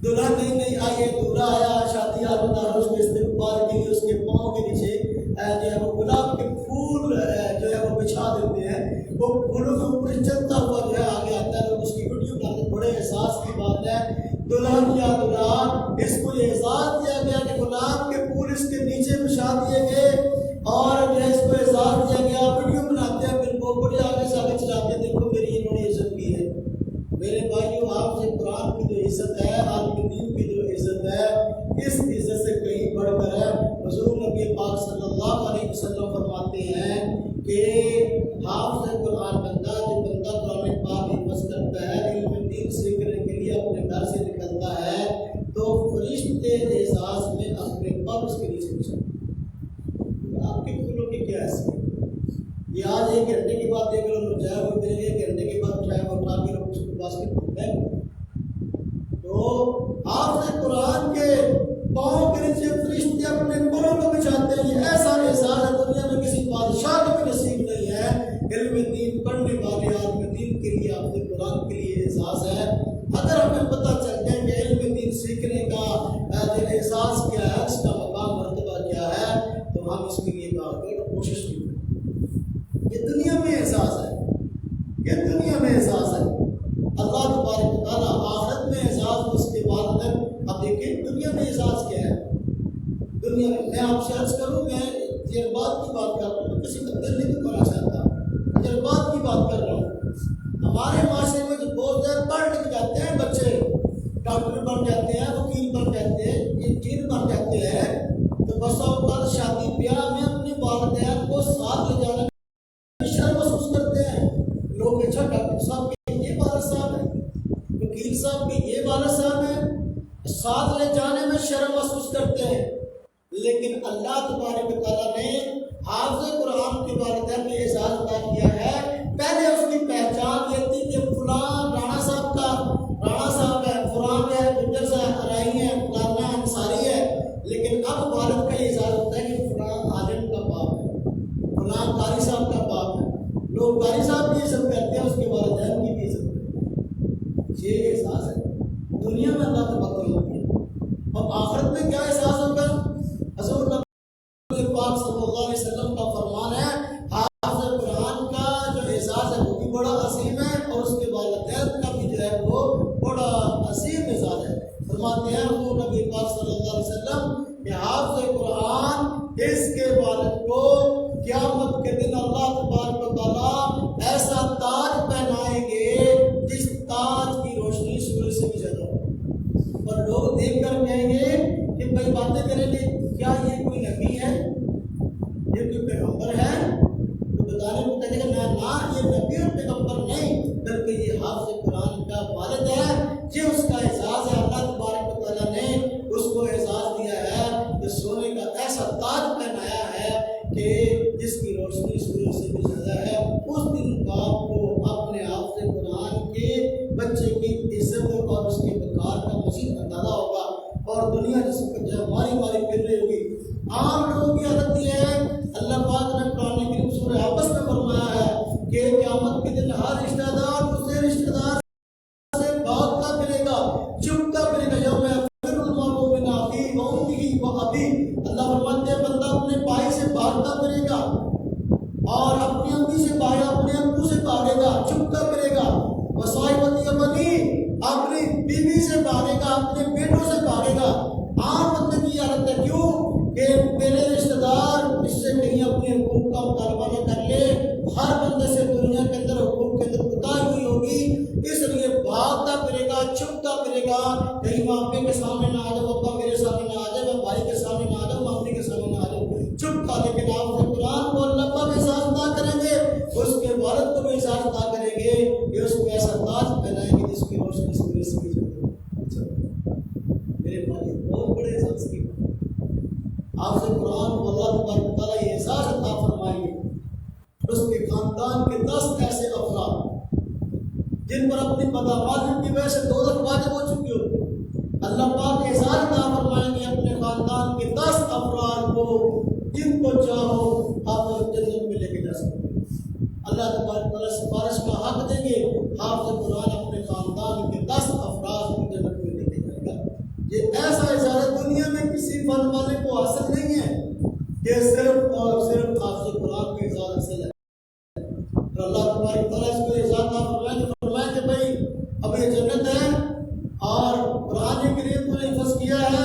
دلہا نہیں آئیے، دولہا آیا، شادی آلودار اس کے استقبال کے لیے اس کے پاؤں کے نیچے جو ہے وہ گلاب کے پھول جو ہے وہ بچھا دیتے ہیں. وہ پھولوں کے اوپر چلتا ہوا جو ہے آگے آتا ہے، لوگ اس کی ویڈیو بناتے. بڑے احساس کی بات ہے. دلہن یا دلہا اس کو یہ اعزاز دیا گیا کہ گلاب کے پھول اس کے نیچے بچھا دیے گئے، اور جو ہے اس کو اعزاز دیا گیا. ویڈیو بناتے ہیں، پھر وہ بڑے آگے سے آگے چلاتے ہیں، دیکھو میری انہوں نے عزت کی ہے. میرے بھائیو، آپ سے قرآن کی جو عزت ہے، آپ کے دین کی جو عزت ہے، اس عزت سے کہیں بڑھ کر ہے. حضور نبی پاک صلی اللہ علیہ وسلم فرماتے ہیں کہ حافظ قرآن بندہ، جو بندہ قرآن پاک حفظ کرتا ہے، علم دین سیکھنے کے لیے اپنے گھر سے نکلتا ہے، تو فرشتے اعزاز میں اپنے پر اس کے نیچے بچھاتے. آپ کے پھولوں کی کیا حیثیت؟ یہ آج 1 گھنٹے کی بات دیکھ لو، جائے وہ دیں گے 1 گھنٹے کے بعد اٹھائے وہ اٹھا کے لوگ اس کو باسکٹ میں. تو حافظ قرآن کے پاؤں کے نیچے فرشتے اپنے پروں کو بچھاتے ہیں. یہ ایسا احساس ہے دنیا میں کسی بادشاہ کو بھی نصیب نہیں ہے. علم دین پڑھنے والے آدمی دین کے لیے، حافظ قرآن کے لیے احساس ہے. اگر ہمیں پتہ چلتا ہے کہ علم دین سیکھنے کا احساس کیا ہے، اس کا مقام مرتبہ کیا ہے، تو ہم اس کے لیے کوشش بھی کریں. یہ دنیا میں احساس ہے، یہ دنیا میں احساس ہے. اللہ تبارک و تعالیٰ آخرت میں احساس، اس کے بعد اگر اب دیکھیں دنیا میں احساس کیا ہے. دنیا میں آپ سے عرض کروں، میں تجربات کی بات کر رہا ہوں، کسی کا دل نہیں دکھانا چاہتا، تجربات کی بات کر رہا ہوں. ہمارے معاشرے میں جو بہت زیادہ پڑھ لکھ جاتے ہیں بچے، ڈاکٹر بن جاتے ہیں، وکیل بن جاتے ہیں، انجینئر بن جاتے ہیں، تو بس اوقات شادی بیاہ میں اپنی والدین کو ساتھ لے جانے میں شرم محسوس کرتے ہیں. لوگ اچھا ڈاکٹر صاحب کے یہ والد صاحب ہیں، وکیل صاحب کے یہ والد صاحب ہیں، ساتھ لے جانے میں شرم محسوس کرتے ہیں. لیکن اللہ تبارک و تعالیٰ نے حافظ قرآن کے والدین میں اعزاز عطا کیا ہے. پہلے اس کی پہچان یہ تھی کہ فلاں رانا صاحب ہے، فلاں ہے، گجر صاحب ارائی ہے، فلانا انصاری ہے. لیکن اب والد کا اعزاز ہوتا ہے کہ فلاں عالم کا باپ ہے، فلاں قاری صاحب کا باپ ہے. لوگ قاری صاحب کی عزت کرتے ہیں، اس کے والدین کی بھی عزت کرتے ہیں. یہ احساس ہے. دنیا میں اللہ تبارک ہوتی ہے، اور آخرت میں کیا احساس ہوگا؟ حضور نبی پاک صلی اللہ علیہ وسلم کا فرمان ہے، حافظ قرآن کا جو احساس ہے وہ بھی بڑا عظیم ہے، اور اس کے والدین کا بھی جو ہے وہ بڑا عظیم احساس ہے. فرماتے ہیں حضور نبی پاک صلی اللہ علیہ وسلم کہ حافظ قرآن اس کے والد کو قیامت کے دن اللہ تبارک و تعالیٰ ایسا تاج پہنائیں گے جس تاج کی روشنی سورج سے بھی زیادہ ہو، اور لوگ دیکھ کر کہیں گے کہ بھائی باتیں کریں گے، کیا یہ کوئی نبی ہے، یہ کوئی پیغمبر ہے؟ تو بتانے کو کہتے ہیں نہ، یہ نبی اور پیغمبر نہیں، بلکہ یہ حافظ قرآن کا والد ہے. یہ اس کا اعزاز ہے. اللہ تبارک و تعالیٰ نے اس کو اعزاز دیا ہے کہ سونے کا ایسا تاج پہنایا ہے کہ جس کی روشنی سورج سے بھی زیادہ ہے. اس دن باپ کو اپنے حافظ قرآن کے بچے کی عزت اور اس کے وقار کا مزید اندازہ ہوگا، اور دنیا جس کو ماری پھر رہی ہوگی. عام لوگوں کی حالت یہ ہے، اللہ پاک نے قرآن کریم سورہ آپس میں فرمایا ہے کہ قیامت کے دن ہر رشتہ دار دوسرے رشتہ دار سے بھاگتا پھرے گا، چپتا پھرے گا. یوم یفر المرء من اخیہ و امہ و ابیہ، اللہ فرماتے ہیں بندہ اپنے بھائی سے بھاگتا پھرے گا، اور اپنی امی سے بھائی اپنے ابو سے بھاگے گا، چپتا پھرے گا. وصاحبتہ بنیہ، اپنی بیوی سے بھاگے گا، اپنے بیٹوں سے بھاگے گا. عام بندے کی حالت ہے، کیوں کہ میرے رشتہ دار اس سے تھا، لیکن آپ سے قرآن کو اللہ پاک احساس نہ کریں گے، اس کے والد کو بھی احساس نہ کریں گے کہ اس کو ایسا تاج پہنائیں گے جس کی روشنی سے میرے سبھی میرے بھائی بہت بڑے احساس کی آپ سے قرآن کو اللہ تبارک و تعالیٰ یہ احساس عطا فرمائیں گے۔ اس کے خاندان کے 10 ایسے افراد جن پر اپنی بدعمالی کی وجہ سے دوزخ واجب ہو چکی ہو، اللہ پاک احساس عطا فرمائیں گے اپنے خاندان کے 10 افراد کو جن کو چاہو آپ جنت میں لے کے جا سکتے ہیں۔ اللہ تبارک و تعالیٰ سفارش کا حق دیں گے، حافظ قرآن اپنے خاندان کے 10 افراد کو جنت میں لے کے جائے گا۔ یہ ایسا اجازت دنیا میں کسی فن والے کو حاصل نہیں ہے کہ صرف اور صرف حافظ قرآن کی اجازت سے لے۔ اللہ تبارک و تعالیٰ اس کو اجازت فرمائیں کہ بھائی اب یہ جنت ہے اور قرآن کریم کو نے حفظ کیا ہے،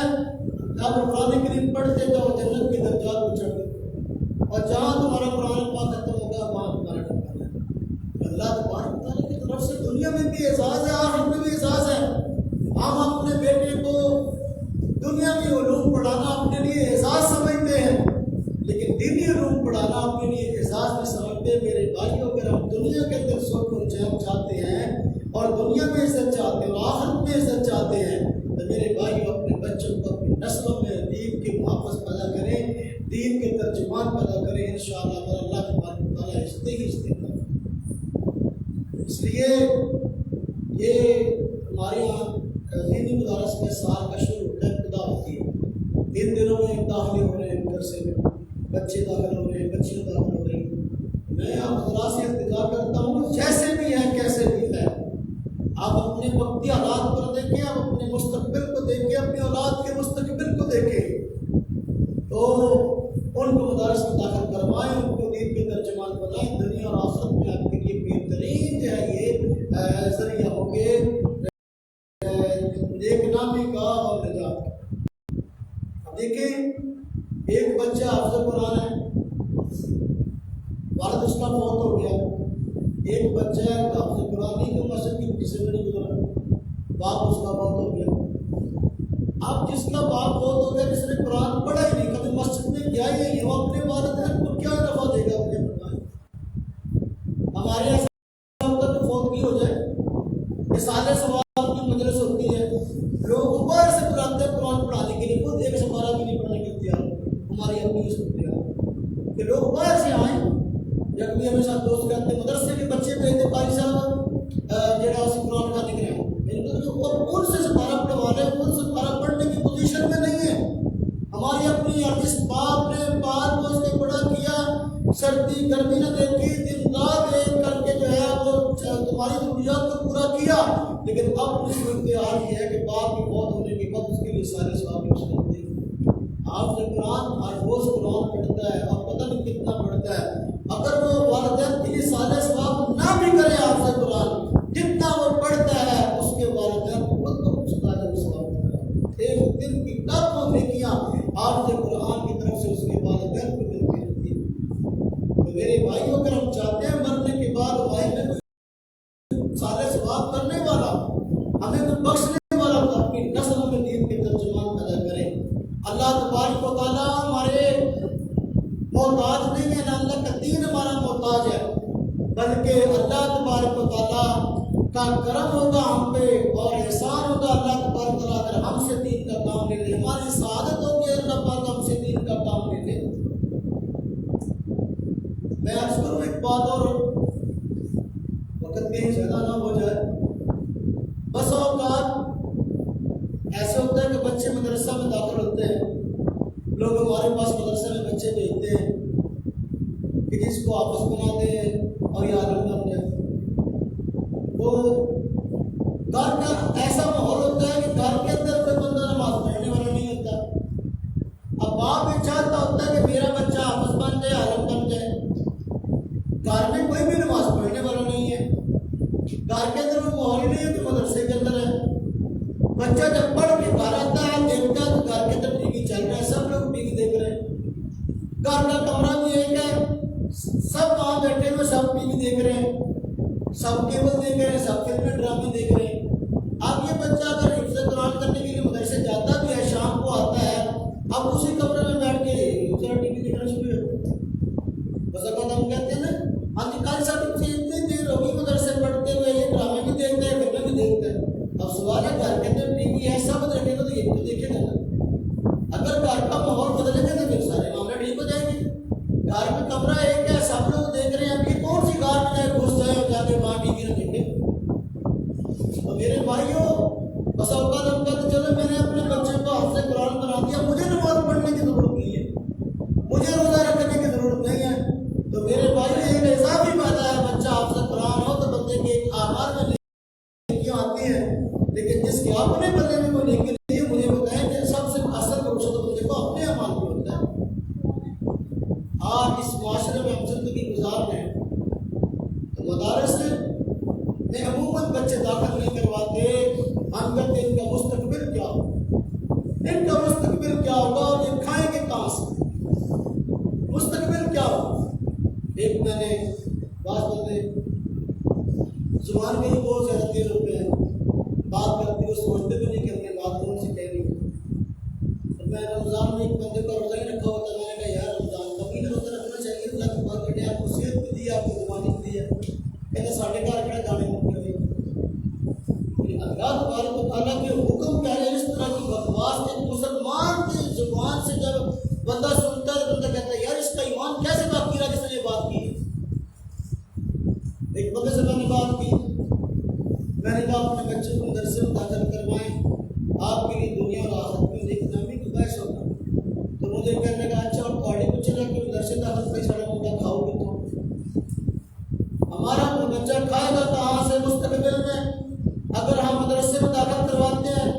اب قرآن کریم پڑھتے جاؤ جنت کے درجات کو چڑھتے، اور جہاں تمہارا قرآن پاک ختم ہوگا وہاں تمہارا ٹھکانا ہے۔ اللہ تبارک و تعالیٰ کی طرف سے دنیا میں بھی اعزاز ہے، آخرت میں بھی اعزاز ہے۔ ہم اپنے بیٹے کو دنیا میں علوم پڑھانا اپنے لیے اعزاز سمجھتے ہیں، لیکن دینی علوم پڑھانا اپنے لیے اعزاز نہیں سمجھتے۔ میرے بھائیوں، اگر ہم دنیا کے اندر سکون چین چاہتے ہیں اور دنیا میں عزت چاہتے ہیں اور آخرت میں عزت چاہتے ہیں تو میرے بھائیوں اپنے بچوں کو اپنی نسلوں میں دین کے محافظ پیدا کریں، دین کے ترجمان پیدا کریں، انشاءاللہ اللہ تبارک و تعالیٰ استقامت۔ اس لیے یہ ہمارے یہاں دینی مدارس میں سال کا شروع ہوتا ہے، ابتدا ہوتی ہے۔ ان دنوں میں داخلے ہو رہے ہیں، ادھر سے بچے داخل ہو رہے ہیں، بچیاں داخل ہو رہی ہیں۔ میں آپ حضرات سے التجا کرتا ہوں جیسے بھی ہے کیسے بھی ہے، آپ اپنے وقتی حالات پر دیکھیں، آپ اپنے مستقبل کو دیکھیں، اپنی اولاد کے مستقبل کو دیکھیں، تو ان کو مدارس میں داخل کروائیں، ان کو دین کے ترجمان بنائیں۔ دنیا اور آخرت میں آپ کے لیے بہترین جو ہے یہ ذریعہ ہوں گے نیک نامی کا اور نجات کا۔ اب دیکھیں ایک بچہ حافظ قرآن ہے، والد اس کا فوت ہو گیا، ایک بچہ ہے حافظ قرآن نہیں کہ مسجد کی کسی میں نہیں گزرا، باپ اس کا فوت ہو گیا۔ اب جس کا باپ فوت ہو گیا، جس نے قرآن پڑھا ہی نہیں، کبھی مسجد میں گیا ہی نہیں، وہ اپنے والدین کو کیا نفع دے گا اپنے بتائیں؟ ہمارے ایسا ہوتا تو فوت بھی ہو جائے، رسالہ ثواب کی مجلس ہوتی ہے، لوگ باہر سے بلاتے ہیں قرآن پڑھانے کے لیے، خود ایک سپارہ بھی نہیں پڑھنے کے تیار، ہماری اپنی سنتے ہیں کہ لوگ باہر سے آئیں، جب بھی ہمیں ساتھ دوست رہتے مدرسے کے بچے بھیجتے قاری صاحب جڑا اس قرآن کا نکلے اور ان سے سپارہ پڑھوا رہے ہیں، ان سے سپارہ پڑھنے کی پوزیشن میں نہیں ہے۔ ہماری اپنی جس باپ نے بات کو اس نے بڑا کیا، سردی گرمی نہ دیکھی، دن رات ایک کر کے جو ہے وہ تمہاری ضروریات کو پورا کیا، لیکن اب اس صورتحال یہ ہے کہ باپ کی موت ہونے کے بعد اس کے لیے سارے سوال یوز کرتے ہیں۔ آپ نے قرآن ہر روز قرآن پڑھتا ہے اور پتہ نہیں کتنا پڑھتا ہے، اگر وہ والدین کے لیے سارے ثواب نہ بھی کرے آپ سے قرآن جتنا وہ پڑھتا ہے، اس کے والدین خود کو مستقل ثواب ہے۔ ایک دن کی لاکھوں نیکیاں آپ سے قرآن کی طرف سے اس کے والدین کو ملتی رہتی ہے۔ تو میرے بھائیوں، اگر ہم چاہتے ہیں مرنے کے بعد ہمارے میں سارے ثواب کرنے والا، ہمیں کوئی بخشنے والا، تو اپنی نسلوں میں دین کے ترجمان پیدا کریں۔ اللہ تبارک و تعالیٰ ہمارے محتاج نہیں ہے، نہ اللہ کا دین ہمارا محتاج ہے، بلکہ اللہ تبارک و تعالیٰ کا کرم ہوگا ہم پہ اور احسان ہوگا اللہ تبارک و تعالیٰ اگر ہم سے دین کا کام لے لے، ہماری سعادت ہوگی اللہ پاک ہم سے دین کا کام لے لے۔ میں عرض کروں ایک بات اور، وقت کہیں زیادہ نہ ہو جائے، بس اوقات ایسے ہوتا ہے کہ بچے مدرسہ میں داخل ہوتے ہیں، لوگ ہمارے پاس مدرسے میں بچے بھیجتے ہیں کہ جس کو آپس بنا دیں اور یہ عالم بن جائے۔ وہ گھر کا ایسا ماحول ہوتا ہے کہ گھر کے اندر کوئی بندہ نماز پڑھنے والا نہیں ہوتا، اب باپ یہ چاہتا ہوتا ہے کہ میرا بچہ آپس بن جائے، عالم بن جائے۔ گھر میں کوئی بھی نماز پڑھنے والا نہیں ہے، گھر کے اندر وہ ماحول نہیں ہے جو مدرسے کے اندر ہے۔ بچہ جب پڑھ کے گھر آتا ہے دیکھتا ہے تو گھر کے اندر ٹی وی چل رہا ہے، سب لوگ ٹی وی دیکھ رہے ہیں، گھر کا کمرہ بھی ایک ہے، سب وہاں بیٹھے ہوئے سب ٹی وی دیکھ رہے ہیں، سب کیبل دیکھ رہے ہیں، سب فلمیں ڈرامے دیکھ رہے ہیں۔ اب یہ بچہ اگر حفظ قرآن کرنے کے لیے مدرسے جاتا بھی ہے، شام کو آتا ہے، اب اسی کمرے میں بیٹھ کے ٹی وی دیکھنا شروع جس معاشرے میں ہم زندگی گزار رہے ہیں، تو مدارس میں عموماً بچے داخل نہیں کرواتے. ہم کہتے ہیں ان کا مستقبل کیا ہوگا، ان کا مستقبل کیا ہوگا اور یہ کھائیں گے کہاں سے، مستقبل کیا ہوگا. ایک میں نے بات بندے زبان میں ہی بہت زیادہ تیز ہوتے ہیں، بات کرتے ہوئے سوچتے بھی نہیں کہ اپنے بات کو ان سے کہہ رہی ہے. میں رمضان میں ایک بندے کا روزہ ہی رکھا ہوا تھا. میں نے کہا یار رمضان کا بھی روزہ رکھنا چاہیے، اللہ کی بات کرتے آپ کو صحت بھی دی، آپ کو زبانی بھی دی ہے. کہتے ساڑھے گھر کھڑے گانے مکے ہوئے. اللہ تبارک و تعالیٰ کے حکم کیا ہے، اس طرح کی بکواس ایک مسلمان کی زبان سے جب بندہ سنتا ہے، بندہ کہتا ہے یار اس کا ایمان کیسے باقی رہا جس نے یہ بات کی. ایک بندے سے میں نے بات کی، میں نے کہا اپنے بچے کو مدرسے میں داخل کروائیں، آپ کے لیے دنیا اور آخرت میں دیکھنا بھی تو بحث ہوگا. تو مجھے کہنے کا اچھا اور گاڑی میں چلا کے مدرسے داخل کر سڑا موٹا کھاؤ گے تو ہمارا بچہ کھائے گا کہاں سے مستقبل میں اگر ہم مدرسے میں داخل کرواتے ہیں.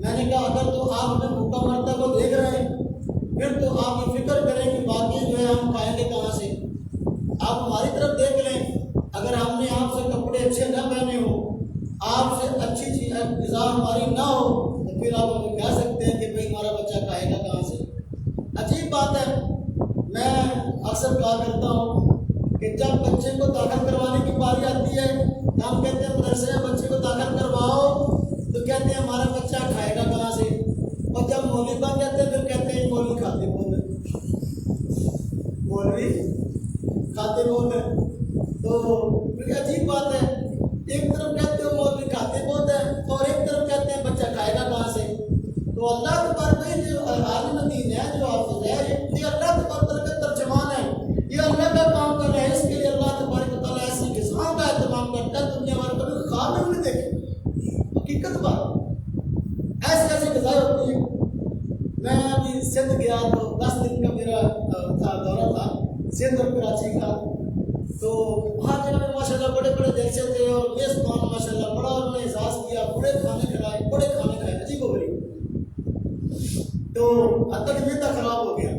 میں نے کہا اگر تو آپ ہمیں بھوکا مرتا کو دیکھ رہے ہیں پھر تو آپ یہ فکر کریں کہ باقی جو ہے ہم کھائیں گے کہاں سے. آپ ہماری طرف دیکھ لیں، اگر ہم نے آپ سے کپڑے اچھے نہ پہنے ہوں، آپ سے اچھی چیز غذا ہماری نہ ہو، تو پھر آپ ہمیں کہہ سکتے ہیں کہ بھئی ہمارا بچہ کھائے گا کہاں سے. عجیب بات ہے. میں اکثر کہا کرتا ہوں کہ جب بچے کو داخل کروانے کی باری آتی ہے، ہم کہتے ہیں مدرسے میں بچے کو داخل کرواؤ، تو کہتے ہیں ہمارا بچہ کھائے گا کہاں سے. اور جب مولوی بن جاتے ہیں پھر کہتے ہیں مولوی کھاتے بہت ہے، مولوی کھاتے بہت ہے. تو عجیب بات ہے، ایک طرف کہتے ہو مولوی کھاتے بہت ہے اور ایک طرف کہتے ہیں بچہ کھائے گا کہاں سے. تو اللہ تبارک کا جو عالم دین ہے، جو حافظ ہے، یہ اللہ تبارک کا ترجمان ہے، یہ اللہ کا کام کر رہا ہے. اس کے لیے اللہ تبارک و تعالیٰ ایسی غذاؤں کا اہتمام کرتا ہے دنیا والے کبھی خواب میں نہیں دیکھے. حقیقت بات ایسی ایسی غذائیں ہوتی ہیں. میں ابھی سندھ گیا تو 10 دن کا میرا دورہ تھا سندھ اور کراچی کا. تو وہاں جنہوں نے ماشاء اللہ بڑے بڑے جلسے تھے اور میزبان ماشاء اللہ بڑا انہوں نے احساس کیا، بڑے کھانے کھلائے، بڑے کھانے کھائے. عجیب و غریب. تو حد تک میدا خراب ہو گیا،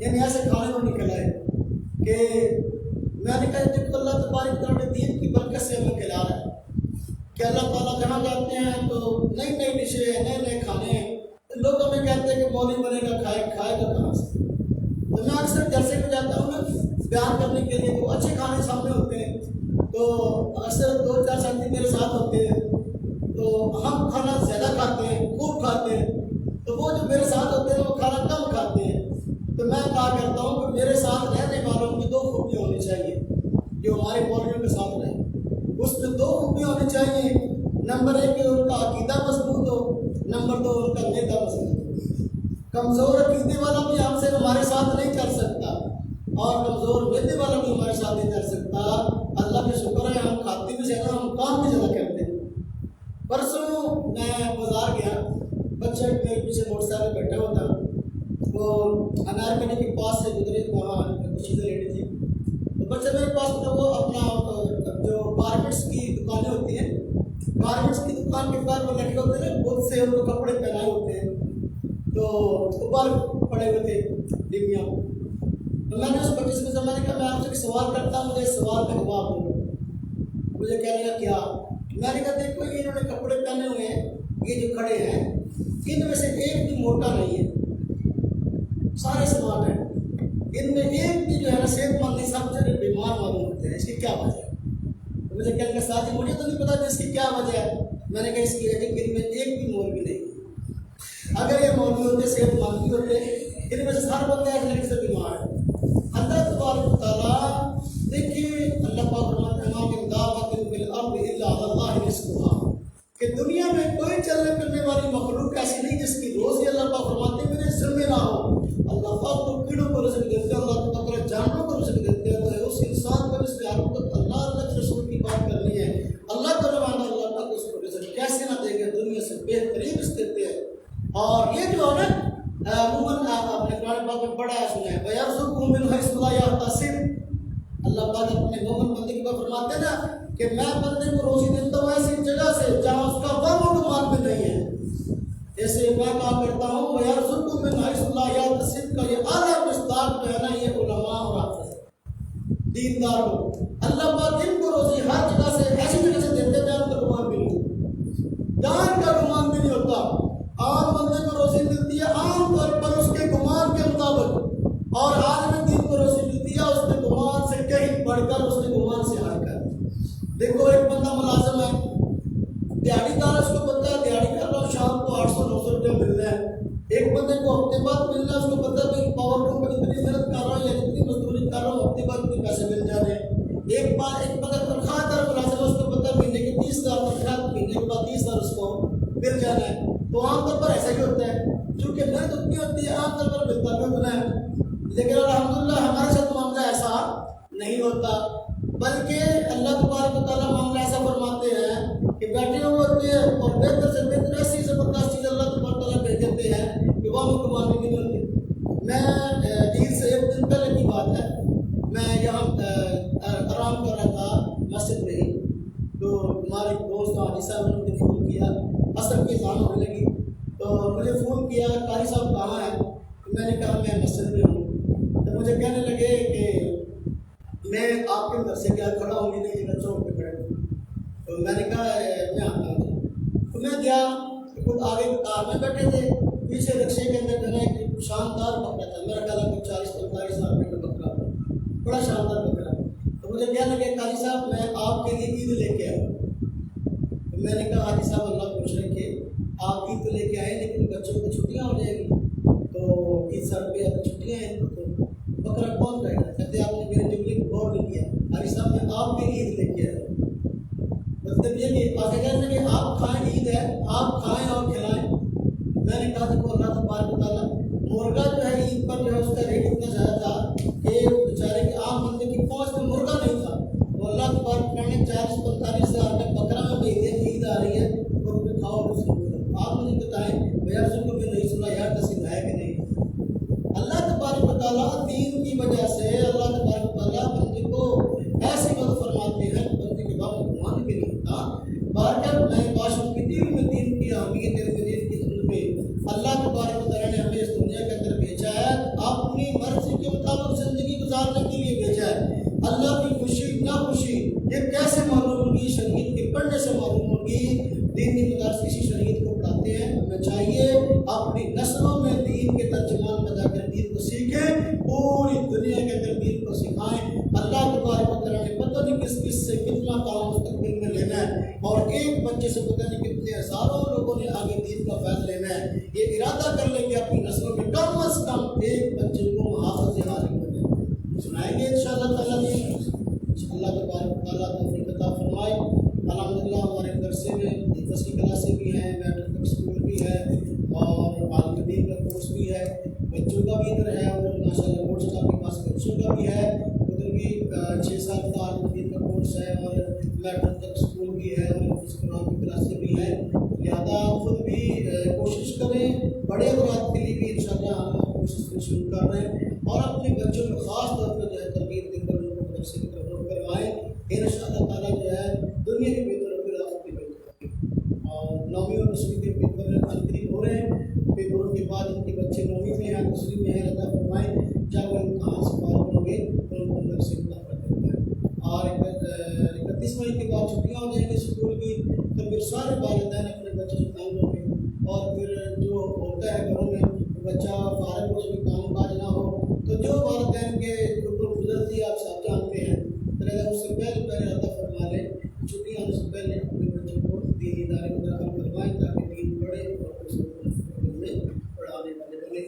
یعنی ایسے کھانے کو نہیں کھلائے کہ میں نے کہا جب اللہ تبارک تعالیٰ نے دین کی برکت سے ہمیں کھلا رہا ہے کہ اللہ تعالیٰ جہاں جاتے ہیں تو نئی نئی ڈشیں ہیں، نئے نئے کھانے ہیں. لوگ ہمیں کہتے ہیں کہ مولوی بنے گا کھائے گا کہاں سے. تو میں اکثر جلسے میں جاتا ہوں نا بیان کرنے کے لیے، تو اچھے کھانے سامنے ہوتے ہیں، تو اکثر 2-4 ساتھی میرے ساتھ ہوتے ہیں، تو ہم کھانا زیادہ کھاتے ہیں، خوب کھاتے ہیں. تو وہ جو میرے ساتھ ہوتے ہیں وہ کھانا کم کھاتے ہیں. تو میں کہا کرتا ہوں کہ میرے ساتھ رہنے والوں کی 2 خوبیاں ہونی چاہیے جو ہمارے مولویوں کے ساتھ رہیں. اس میں 2 خوبیاں ہونی چاہیے. نمبر 1 کہ ان کا عقیدہ مضبوط ہو، نمبر 2 ان کا میدا مضبوط ہو. کمزور عقیدے والا بھی ہم سے ہمارے ساتھ نہیں چل سکتا اور کمزور میدے والا بھی ہمارے ساتھ نہیں چل سکتا. اللہ کا شکر ہے ہم کھاتے بھی زیادہ، ہم کام بھی زیادہ کرتے ہیں. پرسوں میں بازار گیا، بچہ میرے پیچھے موٹر سائیکل بیٹھا ہوا تھا، وہ انار گنی کے پاس سے گزرے، وہاں کچھ چیزیں لینی تھی. تو بچہ میرے پاس تھا، وہ اپنا جو گارمنٹس کی دکانیں ہوتی ہیں، گارمنٹس کی دکان کے بعد وہ لڑکے ہوتے ہیں بہت سے ان کو کپڑے پہنائے ہوتے ہیں، تو اوپر پڑے ہوئے تھے ڈبیاں. تو میں نے اس بچے سے کہا، میں نے کہا میں آپ سے ایک سوال کرتا ہوں، مجھے اس سوال کا جواب دو. مجھے کہنے کا کیا؟ میں نے کہا دیکھو یہ انہوں نے کپڑے پہنے ہوئے ہیں، یہ جو کھڑے ہیں ان میں سے ایک بھی موٹا نہیں ہے، سارے سمارٹ ہیں. ان میں ایک بھی جو ہے نا صحت مند نہیں، سب سے بیمار معلوم ہوتے ہیں. اس کی کیا وجہ ہے؟ مجھے کہنے کا ساتھ مجھے تو نہیں پتا اس کی کیا وجہ ہے. میں نے کہا اس کی وجہ کہ ان میں ایک بھی مولوی نہیں. اگر یہ مولوی ہوتے صحت مند بھی ہوتے، ان میں سے ہر بندہ ایک لڑکے سے بیمار ہے. اللہ تبارک تعالیٰ دیکھیے اللہ پاک فرماتے ہیں کہ دعوت فی الارض الا علی اللہ رزقها، کہ دنیا میں کوئی چلنے پھرنے والی مخلوق ایسی نہیں جس کی روزی اللہ پاک فرماتے ہیں میرے ذمہ نہ ہو. اللہ پاک تو کیڑوں کو رزق دیتے ہیں، اللہ تعالیٰ جانوروں کو رزق دیتے ہیں. تو اس انسان کو اس کی حرکت اللہ کے رسول کی بات کرنی ہے. اللہ کا روانہ اللہ پاک اس کو رزق کیسے نہ دے گا، دنیا سے بہترین رزق دیتے ہیں. اور یہ جو ہے نا عموماً آپ نے قرآن پاک میں پڑھا ہے سنا ہے، وَيَرْزُقْهُ مِنْ حَيْثُ لَا يَحْتَسِبُ. اللہ پاک اپنے مومن بندے کی بات فرماتے ہیں نا کہ میں بندے کو روزی دیتا ہوں ایسی جگہ سے جہاں اس کا وہم و گمان بھی نہیں ہے. جیسے میں کہا کرتا ہوں وَيَرْزُقْهُ مِنْ حَيْثُ لَا يَحْتَسِبُ کا یہ اعلیٰ مصداق جو ہے نا، یہ علماء اور دیندار ہو. اللہ پاک ان کو روزی ہر جگہ سے ایسی جگہ سے دیتے ہیں جہاں ان کا گمان بھی نہیں ہوتا, جہاں ان کا گمان بھی نہیں ہوتا. عام بندے کو روزی ملتی ہے عام طور پر اس کے گمان کے مطابق, اور عالم دین کو روزی ملتی ہے اس کے گمان سے کہیں بڑھ کر, اس کے گمان سے ہٹ کر. دیکھو ایک بندہ ملازم ہے, دیہڑی دار, اس کو پتہ ہے دیہڑی کر رہا ہوں شام کو 800-900 روپے مل رہا ہے. ایک بندے کو ہفتے بعد مل رہا ہے, اس کو پتہ ہے کہ پاور لوم پر اتنی محنت کر رہا ہوں یا اتنی مزدوری کر رہا ہوں, ہفتے بعد اتنے پیسے مل جا رہے ہیں. ایک بندہ تنخواہ دار ملازم ہے, اس کو پتہ ہے مہینے کی 30,000 تنخواہ, مہینے کے بعد 30,000 اس کو مل جانا ہے. تو عام طور پر ایسا ہی ہوتا ہے, چونکہ محنت اتنی ہوتی ہے عام طور پر ملتا بھی اتنا ہے. لیکن الحمدللہ ہمارے ساتھ معاملہ ایسا نہیں ہوتا, بلکہ اللہ تبارک و تعالیٰ معاملہ ایسا فرماتے ہیں کہ بیٹھے ہوئے ہوتے ہیں اور بہتر سے بہتر ایسی زبردست چیز اللہ تبارک و تعالیٰ بھیج دیتے ہیں کہ وہ ہم کو معلوم نہیں ہوتی. میں عید سے ایک دن پہلے کی بات ہے, میں یہاں آرام کر رہا تھا مسجد میں ہی, تو ہمارے دوست حاجی صاحب نے مجھے فون کیا, عصر کی اذان ہونے لگی تو مجھے فون کیا, قاری صاحب کہاں ہیں؟ میں نے کہا میں مسجد میں ہوں. تو مجھے کہنے لگے کہ میں آپ کے گھر سے کیا کھڑا ہوں گی, نہیں جگہ چوک پہ کھڑے ہوں. تو میں نے کہا میں آتا ہوں. تو میں گیا, خود آگے کار میں بیٹھے تھے, پیچھے رکشے کے اندر جو ہے ایک شاندار بکرا تھا, میرا خیال ہے 40-45 ہزار روپے کا بکرا, بڑا شاندار بکرا. تو مجھے کہنے لگے قاری صاحب میں آپ کے لیے عید لے کے آیا. تو میں نے کہا حاجی صاحب اللہ خوش رکھے, آپ عید تو لے کے آئے لیکن بچوں کو چھٹیاں ہو جائیں گی, تو عید صاحب پہ اب چھٹیاں ہیں تو بکرا کون رہے گا؟ کہتے آپ نے میرے جملے کو غور نہیں کیا, حاجی صاحب میں آپ کے لیے عید لے کے آیا. مطلب یہ کہ آگے کہنے لگے آپ کھائیں, عید ہے آپ کھائیں اور کھلائیں. میں نے کہا دیکھو اللہ تبارک و تعالیٰ, مرغا جو ہے عید پر جو ہے اس کا ریٹ اتنا زیادہ تھا کہ بیچارے کے عام بندے کی پہنچ میں مرغا نہیں تھا. تو اللہ تبارک نے 40-45 ہزار کا بکرا میں بھیج دیا, عید آ رہی ہے اور پہ کھاؤ. آپ مجھے بتائیں بھیا رسول کو میں نہیں سنا یار نصیب ہے کہ نہیں. اللہ تبارک و تعالیٰ دین کی وجہ سے اللہ تبارک و تعالیٰ بندے کو ایسی مدد فرماتے ہیں بندے کے بعد گمان بھی نہیں ہوتا. بار کر میں باشوں کی دل میں دین کی اہمیت ہے, دین کی ضرورت میں اللہ تبارک و تعالیٰ نے ہمیں اس دنیا کے اندر بھیجا ہے, اپنی مرضی کے مطابق زندگی گزارنے کے لیے بھیجا ہے. اللہ کی خوشی نہ خوشی یہ کیسے معلوم ہوگی؟ شریعت کے پڑھنے سے معلوم ہوگی. دینی مدارس کسی شریعت کو پڑھاتے ہیں, ہمیں چاہیے اپنی نسلوں میں دین کے ترجمان پیدا کر دین کو سیکھیں, پوری دنیا کے اندر دین کو سکھائیں. اللہ تبارک و تعالیٰ نے پتہ نہیں کس کس سے کتنا کام مستقبل میں لینا ہے, اور ایک بچے سے پتہ نہیں کتنے ہزاروں لوگوں نے آگے دین کا فیض لینا ہے. یہ ارادہ کر لیں کہ اپنی نسلوں میں کم از کم ایک بچے کو حافظ عالم بنے. سنائیں گے انشاءاللہ تعالیٰ نے. اللہ تبارک و تعالیٰ توفیق عطا فرمائے. الحمدللہ ہمارے مدرسے میں دسویں کلاسیں بھی ہیں, میٹرک تک اسکول بھی ہے, اور عالم دین کا کورس بھی ہے. بچوں کا بھی ادھر ہے, اور ماشاء اللہ کورس آپ کے پاس بچوں کا بھی ہے. ادھر بھی 6 سال کا عالم دین کا کورس ہے, اور میٹرک تک اسکول بھی ہے, اور اس قرآن کی کلاسیں بھی ہیں. لہٰذا خود بھی کوشش کریں, بڑے افراد کے لیے بھی انشاءاللہ ہم کوشش شروع کر رہے ہیں, اور اپنے بچوں کو خاص طور پر جو ہے تربیت دے کر ان کو مدرسے کی طرف کروائیں. انشاءاللہ تعالیٰ جو ہے دنیا کی بہتر اور پھر آخرت کی بہتر. اور 9ویں اور 10ویں کے پیپر قریب ہو رہے ہیں, پیپروں کے بعد ان کے بچے 9ویں میں ہیں, 10ویں میں ہیں. اللہ فرمائیں جب وہ امتحان سے فارغ ہوں گے تو ان کو مدرسے کی طرف کروائیں. اور 31 مئی کے بعد چھٹیاں ہو جائیں گی اسکول کی, تو پھر سارے والدین اپنے بچے سے تنگ ہوں گے, اور پھر جو ہوتا ہے گھروں میں بچہ فارغ ہو, اس میں کام کاج نہ ہو, تو جو والدین کے اوپر گزرتی آپ سب جانتے ہیں. اس سے پہلے اللہ فرما لیں چھٹیاں آنے سے پہلے اپنے بچوں کو دینی ادارے میں داخل کروائیں تاکہ دین پڑھے اور اس میں پڑھانے والے بنے.